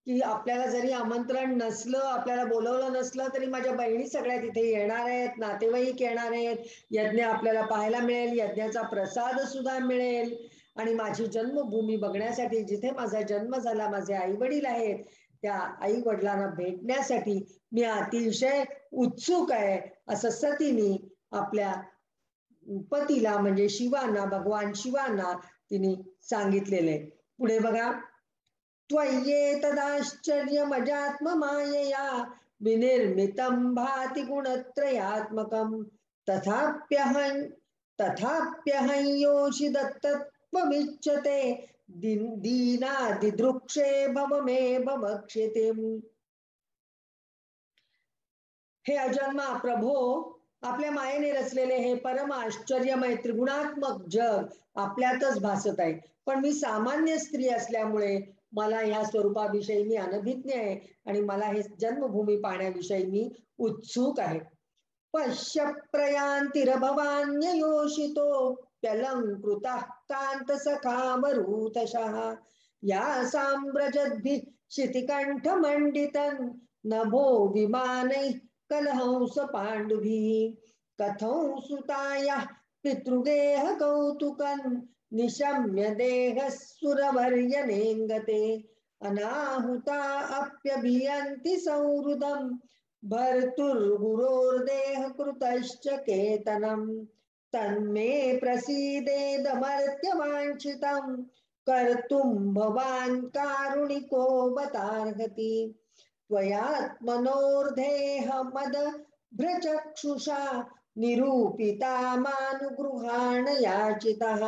की आपल्याला जरी आमंत्रण नसलं, आपल्याला बोलवलं नसलं तरी माझ्या बहिणी सगळ्या तिथे येणार आहेत, नातेवाईक येणार आहेत, यज्ञ आपल्याला पाहायला मिळेल, यज्ञाचा प्रसाद सुद्धा मिळेल. आणि माझी जन्मभूमी बघण्यासाठी, जिथे माझा जन्म झाला, माझे आई वडील आहेत, त्या आई वडिलांना भेटण्यासाठी मी अतिशय उत्सुक आहे, असं सतीने आपल्या पतीला म्हणजे शिवांना, भगवान शिवांना तिने सांगितलेले. पुढे बघा, त्वय्येतदाश्चर्यमजात्ममायया विनिर्मितं भाति गुणत्रयात्मकं तथाप्यहं योषि दत्तत्वमिच्छते दीनादिदृक्षे भव मे भवक्षितिम्. हे अजन्मा प्रभो, आपल्या मायेने रचलेले हे परम आश्चर्यमय त्रिगुणात्मक जग आपल्यातच भासत आहे. पण मी सामान्य स्त्री असल्यामुळे मला ह्या स्वरूपाविषयी मी अनभिज्ञ आहे आणि मला हे जन्मभूमी पाहण्याविषयी मी उत्सुक आहे. पश्य प्रयांतिरभवान्ययोषितो व्यलंकृतः कांत सखावरूतशः या साम्रजद्भिः शितिकण्ठमण्डितं नभो विमानैः कलहंस पाण्डुभिः कथं सुतायाः पितृगेह कौतुकं निशम्य देहः सुरवर्यनेङ्गते अनाहुता अप्यभियन्ति संहृदं भर्तुर्गुरोर्देह कृतश्च केतनम् तन्मे प्रसीदेदमर्त्यवाञ्छितं कर्तुं भवान् कारुणिको बतार्हति त्वयात्मनोर्देहमद भ्रचक्षुषा निरूपिता मानुगृहाण याचितः.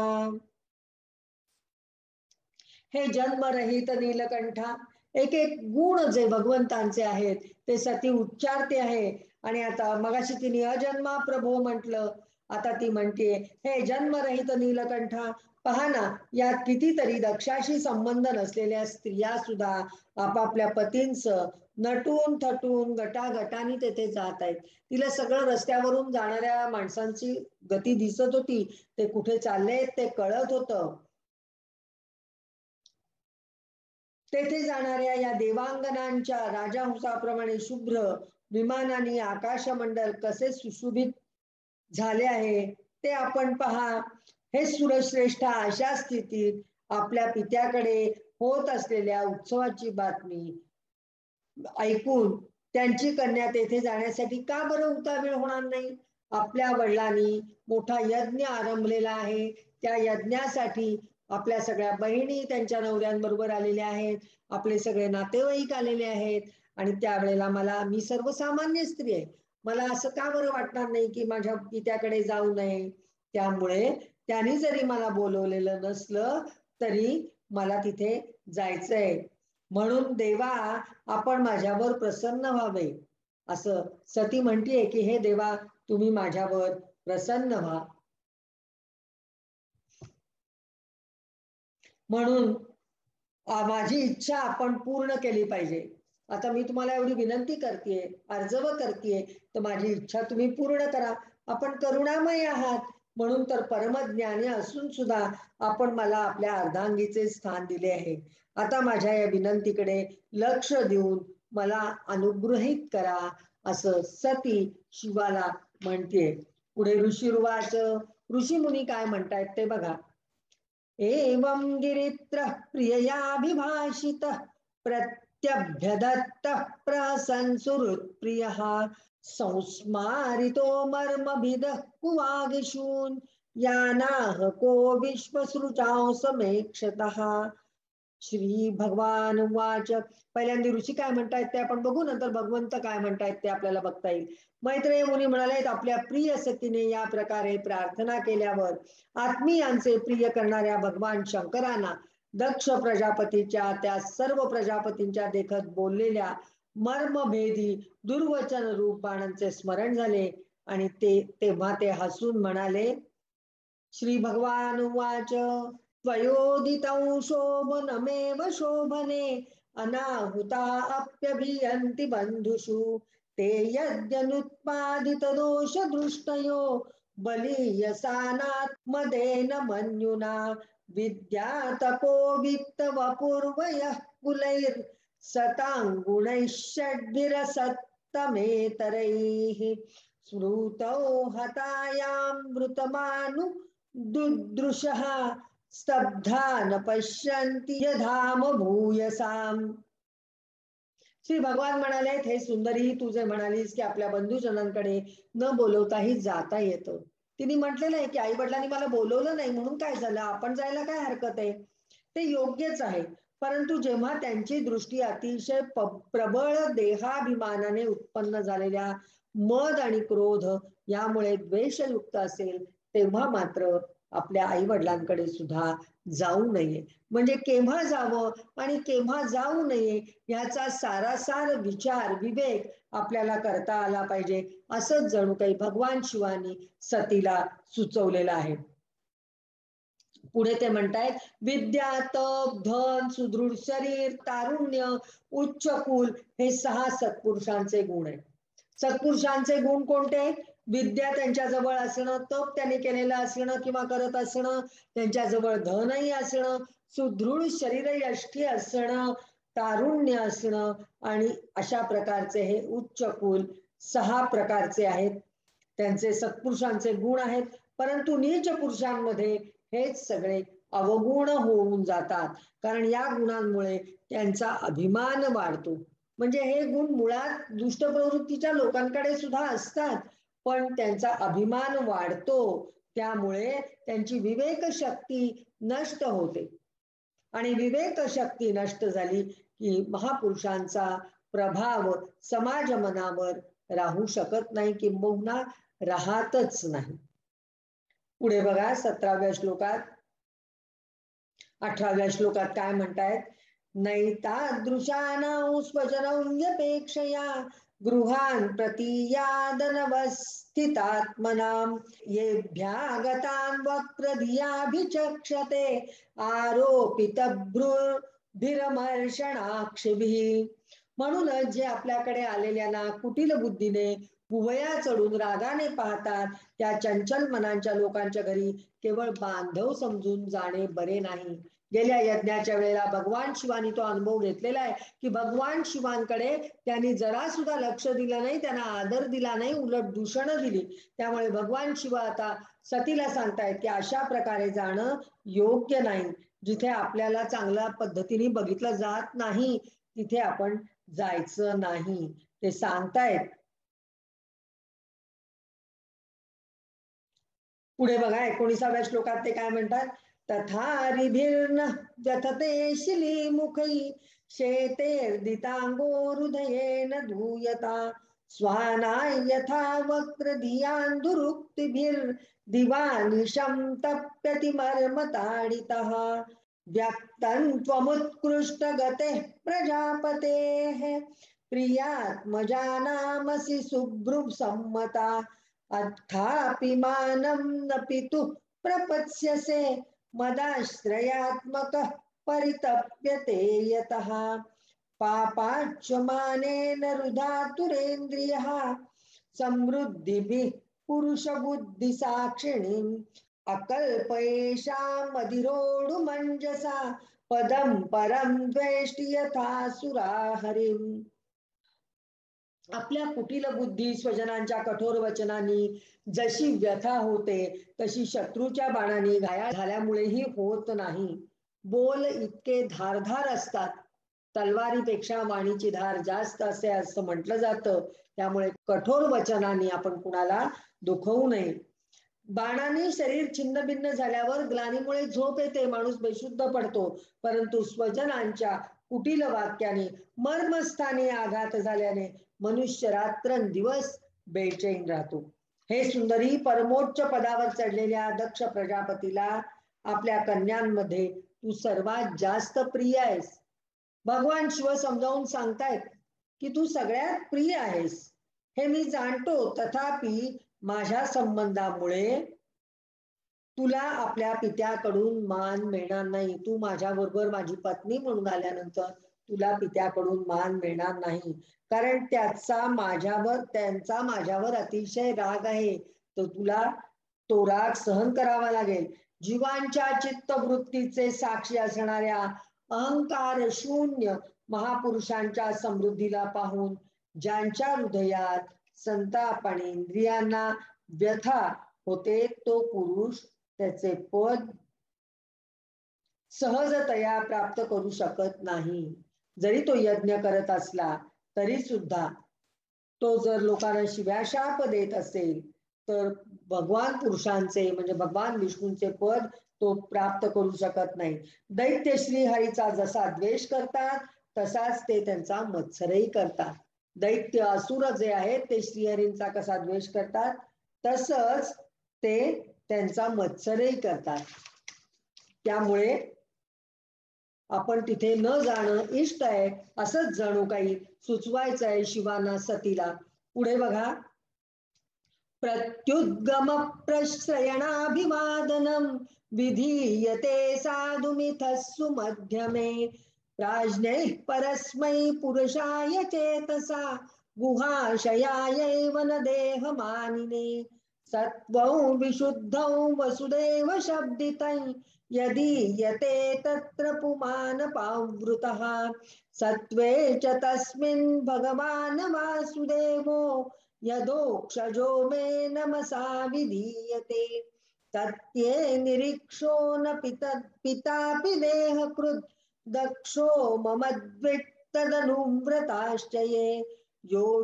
हे जन्मरहित नीलकंठा, एक एक गुण जे भगवंतांचे आहेत ते सती उच्चारते आहे. आणि आता मगाशी तिने अजन्मा प्रभो म्हटलं, आता ती म्हणते हे जन्मरहित नीलकंठा, पहा ना, यात कितीतरी दक्षाशी संबंध नसलेल्या स्त्रिया सुद्धा आपापल्या पतींचं नटून थटून गटागटाने तेथे जात आहेत. तिला सगळं रस्त्यावरून जाणाऱ्या माणसांची गती दिसत होती, ते कुठे चालले ते कळत होतं. तेथे जाणाऱ्या या देवांगनांच्या राजहंसाप्रमाणे शुभ्र विमानाने आकाशमंडल कसे सुशोभित झाले आहे ते आपण पहा. हे सुरश्रेष्ठा, अशा स्थितीत आपल्या पित्याकडे होत असलेल्या उत्सवाची बातमी ऐकून त्यांची कन्या तेथे जाण्यासाठी का बरं उतावीळ होणार नाही? आपल्या वडिलांनी मोठा यज्ञ आरंभलेला आहे. त्या यज्ञासाठी आपल्या सगळ्या बहिणी त्यांच्या नवऱ्यांबरोबर आलेल्या आहेत, आपले सगळे नातेवाईक आलेले आहेत. आणि त्यावेळेला मी सर्वसामान्य स्त्री आहे, मला असं का बरं वाटणार नाही की माझ्या पित्याकडे जाऊ नये? त्यामुळे त्यांनी जरी मला बोलवलेलं नसलं तरी मला तिथे जायचंय. म्हणून देवा, आपण माझ्यावर प्रसन्न व्हावे. असं सती म्हणतीये की हे देवा, तुम्ही माझ्यावर प्रसन्न व्हा. म्हणून माझी इच्छा आपण पूर्ण केली पाहिजे. आता मी तुम्हाला एवढी विनंती करतेय, अर्जव करतेय, तर माझी इच्छा तुम्ही पूर्ण करा. आपण करुणामय आहात, म्हणून तर परमज्ञानी असून सुद्धा आपण मला आपल्या अर्धांगीचे स्थान दिले आहे. आता माझ्या या विनंतीकडे लक्ष देऊन मला अनुग्रहित करा, असं सती शिवाला म्हणते. पुढे ऋषिरुवाच, ऋषीमुनी काय म्हणतायत ते बघा. एवं गिरित्रः प्रिययाभिभाषितः प्रत्यभ्यदत्तः प्रसंसुहृत्प्रियः संस्मारितो मर्मभिदः कुवागिषून् यानाह को विश्वसृजां समेक्षतः. श्री भगवान वाच. पहिल्यांदा ऋषी काय म्हणतायत ते आपण बघू, नंतर भगवंत काय म्हणतायत ते आपल्याला बघता येईल. मैत्रेय मुनी म्हणाले, आपल्या प्रिय सतीने या प्रकारे प्रार्थना केल्यावर आत्मीयांचे प्रिय करणाऱ्या भगवान शंकरांना दक्ष प्रजापतीच्या त्या सर्व प्रजापतींच्या देखत बोललेल्या मर्मभेदी दुर्वचन रूप बाणांचे स्मरण झाले आणि तेव्हा ते हसून म्हणाले. श्री भगवान उवाच त्वयोदितं शोभनमेव शोभने अनाहुता अप्यभियन्ति बन्धुषु ते यद्यनुत्पादित दोष दृष्टयो बलीयसानात्मदेन मन्युना विद्यातपो वित्तवपूर्वयः कुलैर् सताङ्गुणैः षड्भिरसत्तमेतरैः स्मृतौ हतायां मृतमानु दुदृशः स्तब्धा न पश्यन्ति यधाम भूयसाम. श्री भगवान म्हणाले, हे सुंदरी, तू जे म्हणालीस की आपल्या बंधुजनांकडे न बोलवताही जाता येतं. तिने म्हटलेलं आहे की आई वडिलांनी मला बोलवलं नाही म्हणून काय झालं, आपण जायला काय हरकत आहे, ते योग्यच आहे. परंतु जेव्हा त्यांची दृष्टी अतिशय प्रबळ देहाभिमानाने उत्पन्न झालेल्या मद आणि क्रोध यामुळे द्वेषयुक्त असेल तेव्हा मात्र आपल्या आई वडिलांकडे सुद्धा जाऊ नये. म्हणजे केव्हा जावं आणि केव्हा जाऊ नये याचा सारासार विचार विवेक आपल्याला करता आला पाहिजे. असंच जणू काही भगवान शिवानी सतीला सुचवलेलं आहे. पुढे ते म्हणतायत, विद्या, तप, धन, सुदृढ शरीर, तारुण्य, उच्च कुल हे 6 सत्पुरुषांचे गुण आहेत. सत्पुरुषांचे गुण कोणते? विद्या त्यांच्याजवळ असणं, तप त्यांनी केलेलं असणं किंवा करत असणं, त्यांच्याजवळ धनही असणं, सुदृढ शरीर यष्टी असणं, तारुण्य असणं आणि अशा प्रकारचे हे उच्च कुल 6 प्रकारचे आहेत. त्यांचे सत्पुरुषांचे गुण आहेत. परंतु नीच पुरुषांमध्ये हेच सगळे अवगुण होऊन जातात. कारण या गुणांमुळे त्यांचा अभिमान वाढतो. म्हणजे हे गुण मुळात दुष्ट प्रवृत्तीच्या लोकांकडे सुद्धा असतात, पण त्यांचा अभिमान वाढतो. त्यामुळे त्यांची विवेक शक्ती नष्ट होते आणि विवेक शक्ती नष्ट झाली की महापुरुषांचा प्रभाव समाज मनावर राहू शकत नाही, किंबहुना राहतच नाही. पुढे बघा 17व्या श्लोकात 18व्या श्लोकात काय म्हणतायत, नैतादृशानां स्वजनव्यपेक्षया गृहान् प्रतीयादनवस्थितात्मनां येभ्यागतान् वक्रधियाभिचक्षते आरोपितभ्रुभिरमर्षणाक्षिभिः. म्हणूनच जे आपल्याकडे आलेल्यांना कुटिल बुद्धीने भुवया चढून रागाने पाहतात, त्या चंचल मनांच्या लोकांच्या घरी केवळ बांधव समजून जाणे बरे नाही. गेल्या यज्ञाच्या वेळेला भगवान शिवानी तो अनुभव घेतलेला आहे की भगवान शिवांकडे त्यांनी जरा सुद्धा लक्ष दिलं नाही, त्यांना आदर दिला नाही, उलट दूषण दिली. त्यामुळे भगवान शिव आता सतीला सांगतायत की अशा प्रकारे जाणं योग्य नाही. जिथे आपल्याला चांगल्या पद्धतीने बघितलं जात नाही तिथे आपण जायचं नाही, ते सांगतायत. पुढे बघा 19व्या श्लोकात ते काय म्हणतात, तथा रिभिर्न व्यथते शिली मुखै शेतेर्दितांगो हृदयेन धूयता स्वानाय यथा वक्रधियान् दुरुक्तिभिर्दिवानिशं तप्यति मर्मताडितः व्यक्तं त्वमुत्कृष्टगतेः प्रजापतेः प्रियात्मजानामसि सुभ्रुः सम्मता अर्थापि मानं न पितुः प्रपत्स्यसे मदाश्रयात्मकः परितप्यते यतः पापाच्च मानेन रुधातुरेन्द्रियः समृद्धिभिः पुरुषबुद्धिसाक्षिणीम् अकल्पयेषामधिरोढुमञ्जसा पदं परं द्वेष्टि यथा सुरा हरिम्. आपल्या कुटिल बुद्धी स्वजनांच्या कठोर वचनांनी जशी व्यथा होते तशी शत्रूच्या बाणाने घायाळ झाल्यामुळेही होत नाही. बोल इतके धारधार असतात, तलवारीपेक्षा वाणीची धार जास्त असते असं म्हटलं जातं. त्यामुळे कठोर वचनांनी आपण कुणाला दुखवू नये. बाणाने शरीर छिन्नभिन्न झाल्यावर ग्लानीमुळे झोप येते, माणूस बेशुद्ध पडतो. परंतु स्वजनांच्या कुटिल वाक्याने मर्मस्थानी आघात झाल्याने मनुष्य रात्रंदिवस बेचैन राहतो. हे सुंदरी, परमोच्च पदावर चढलेल्या दक्ष प्रजापतीला आपल्या कन्यांमध्ये तू सर्वात जास्त प्रिय आहेस. भगवान शिव समजावून सांगतायत की तू सगळ्यात प्रिय आहेस हे मी जाणतो, तथापि माझ्या संबंधामुळे तुला आपल्या पित्याकडून मान मिळणार नाही. तू माझ्या बरोबर माझी पत्नी म्हणून आल्यानंतर तुला पित्याकडून मान मिळणार नाही, कारण त्यांचा माझ्यावर अतिशय राग आहे. तर तुला तो राग सहन करावा लागेल. जीवांच्या चित्तवृत्तीचे साक्षी असणाऱ्या अहंकार शून्य महापुरुषांच्या समृद्धीला पाहून ज्यांच्या हृदयात संताप आणि इंद्रियांना व्यथा होते, तो पुरुष त्याचे पद सहजतया प्राप्त करू शकत नाही. जरी तो यज्ञ करत असला तरी सुद्धा तो जर लोकांना शिव्या शाप देत असेल तर भगवान पुरुषांचे म्हणजे भगवान विष्णूंचे पद तो प्राप्त करू शकत नाही. दैत्य श्रीहरीचा जसा द्वेष करतात तसाच ते त्यांचा मत्सरही करतात. दैत्य असुर जे आहेत ते श्रीहरींचा कसा द्वेष करतात तसंच ते त्यांचा मत्सरही करतात. त्यामुळे आपण तिथे न जाणं इष्ट आहे असंच जणू काही सुचवायचं आहे शिवाना सतीला. पुढे बघा, प्रत्युद्गम प्रश्रयणाभिवादनम विधीयते साधुमिथस्सु मध्यमे प्राज्ञैः परस्मै पुरुषाय चेतसा गुहाशयायैव न देहमानिने सत्वं विशुद्धं वसुदेव शब्दितं यदीयते तत्र पुमान पावृतः सत्वे च तस्मिन् भगवान् वासुदेवो यदोक्षजो मे नमसा विधीयते तत्ये निरीक्षो न पितापि देहकृत् दक्षो ममद्वित्तदनुव्रताश्चये यो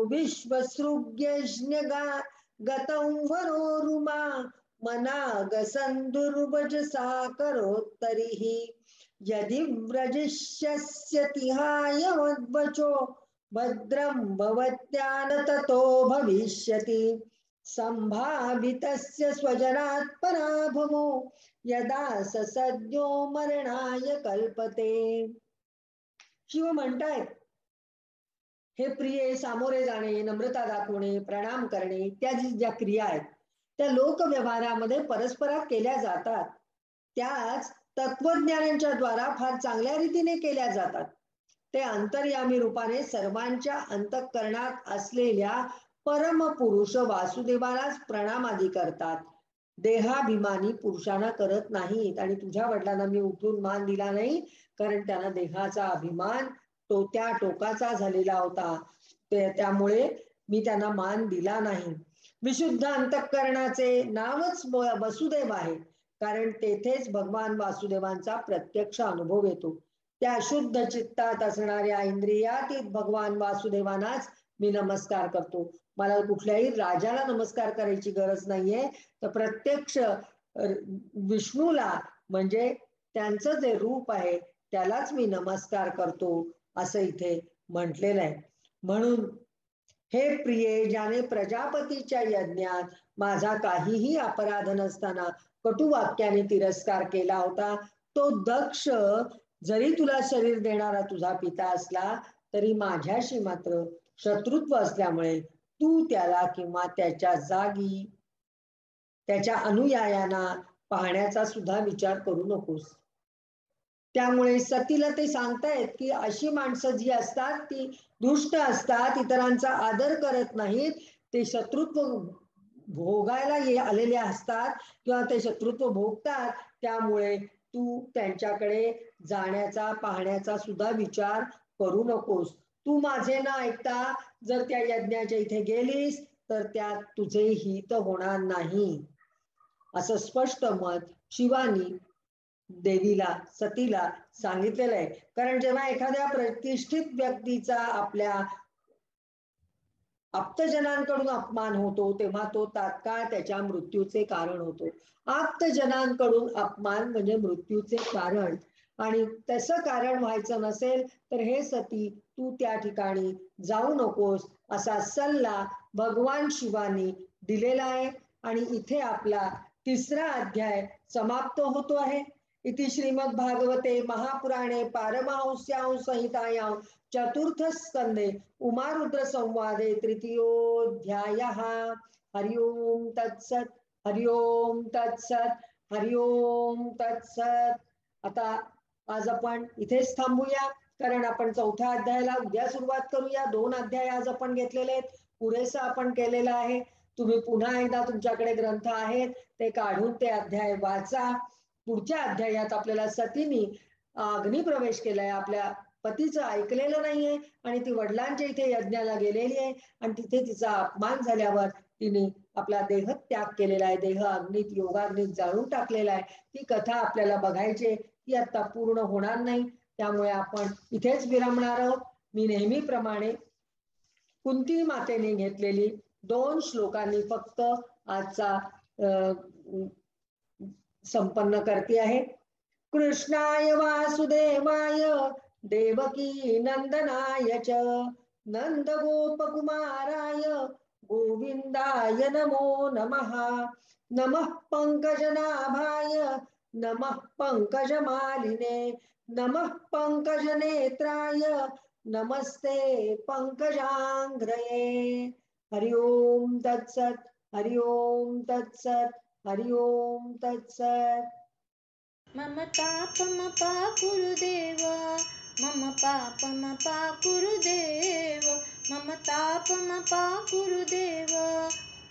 विश्वसृग्यज्ञगा गतं वरोरुमा मनागसन्दुर्वजसा करोत्तरिः यदि व्रजिष्यस्यतिहाय वचो भद्रं भवत्या न ततो भविष्यति संभावितस्य स्वजनात् पराभवो यदा स सद्यो मरणाय कल्पते. शिव म्हणतायत, हे प्रिये, सामोरे जाणे, नम्रता दाखवणे, प्रणाम करणे इत्यादी ज्या क्रिया आहेत त्या लोकव्यवहारामध्ये परस्परात केल्या जातात. त्याच तत्वज्ञानांच्या द्वारा फार चांगल्या रीतीने केल्या जातात. ते अंतर्यामी रूपाने सर्वांच्या अंतःकरणात असलेल्या परमपुरुष वासुदेवालाच प्रणाम आदी करतात. देहाभिमानी पुरुषांना करत नाहीत. आणि तुझ्या वडिलांना मी उठून मान दिला नाही कारण त्यांना देहाचा अभिमान त्या टोकाचा झालेला होता, त्यामुळे मी त्यांना मान दिला नाही. विशुद्ध अंतःकरणाचे नावच वसुदेव आहे, कारण तेथेच भगवान वासुदेवांचा प्रत्यक्ष अनुभव येतो. त्या शुद्ध चित्तात असणाऱ्या इंद्रियातीत भगवान वासुदेवांनाच मी नमस्कार करतो. मला कुठल्याही राजाला नमस्कार करायची गरज नाहीये, तर प्रत्यक्ष विष्णूला म्हणजे त्यांचं जे रूप आहे त्यालाच मी नमस्कार करतो असं इथे म्हटलेलं आहे. म्हणून हे प्रिये, ज्याने प्रजापतीच्या यज्ञात माझा काहीही अपराध नसताना कटुवाक्याने तिरस्कार केला होता, तो दक्ष जरी तुला शरीर देणारा तुझा पिता असला तरी माझ्याशी मात्र शत्रुत्व असल्यामुळे तू त्याला किंवा त्याच्या जागी त्याच्या अनुयायांना पाहण्याचा सुद्धा विचार करू नकोस. त्यामुळे सतीला ते सांगतायत की अशी माणसं जी असतात ती दुष्ट असतात, इतरांचा आदर करत नाहीत, ते शत्रुत्व भोगायला आलेले असतात किंवा ते शत्रुत्व भोगतात. त्यामुळे तू त्यांच्याकडे जाण्याचा पाहण्याचा सुद्धा विचार करू नकोस. तू माझे न ऐकता जर त्या यज्ञाच्या इथे गेलीस तर त्यात तुझे हित होणार नाही असं स्पष्ट मत शिवानी देवीला सतीला सांगितलेलं आहे. कारण जेव्हा एखाद्या प्रतिष्ठित व्यक्तीचा आपल्या आप्तजनांकडून अपमान होतो तेव्हा तो तात्काळ त्याच्या मृत्यूचे कारण होतो. आप्तजनांकडून अपमान म्हणजे मृत्यूचे कारण, आणि तसं कारण व्हायचं नसेल तर हे सती तू त्या ठिकाणी जाऊ नकोस असा सल्ला भगवान शिवानी दिलेला आहे. आणि इथे आपला तिसरा अध्याय समाप्त होतो आहे. इति श्रीमद् भागवते महापुराणे पारमहंस्यां संहितायां चतुर्थ स्कंदे उमारुद्र संवादे तृतीयोऽध्यायः. हरि ओम तत्सत, हरि ओम तत्सत, हरि ओम तत्सत. आता आज आपण इथेच थांबूया, कारण आपण चौथ्या अध्यायाला उद्या सुरुवात करूया. 2 अध्याय आज आपण घेतलेले आहेत, पुरेसं आपण केलेलं आहे. तुम्ही पुन्हा एकदा तुमच्याकडे ग्रंथ आहेत ते काढून ते अध्याय वाचा. पुढच्या अध्यायात आपल्याला सतीने अग्निप्रवेश केलाय, आपल्या पतीचं ऐकलेलं नाहीये आणि ती वडिलांच्या इथे यज्ञाला गेलेली आहे आणि तिथे तिचा अपमान झाल्यावर तिने आपला देह त्याग केलेला आहे, देह अग्नीत योगाग्नीत जाळून टाकलेला आहे. ती कथा आपल्याला बघायची आहे, ती आता पूर्ण होणार नाही, त्यामुळे आपण इथेच विरमणार आहोत. मी नेहमीप्रमाणे कुंती मातेने घेतलेली 2 श्लोकांनी फक्त आजचा संपन्न करते आहे. कृष्णाय वासुदेवाय देवकी नंदनाय च नंद गोपकुमाराय गोविंदाय नमो नमः. नमः पंकजनाभाय नमः पंकजमालिने नमः पंकजनेत्राय नमस्ते पंकजांग्रये. हरि ओम तत्सत, हरि ओम तत्सत, हरि ओम तत्सत. मम पापमपा गुरुदेव, मम पापमपा गुरुदेव, मम तापमपा गुरुदेव,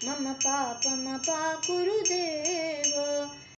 मम पापमपा गुरुदेव.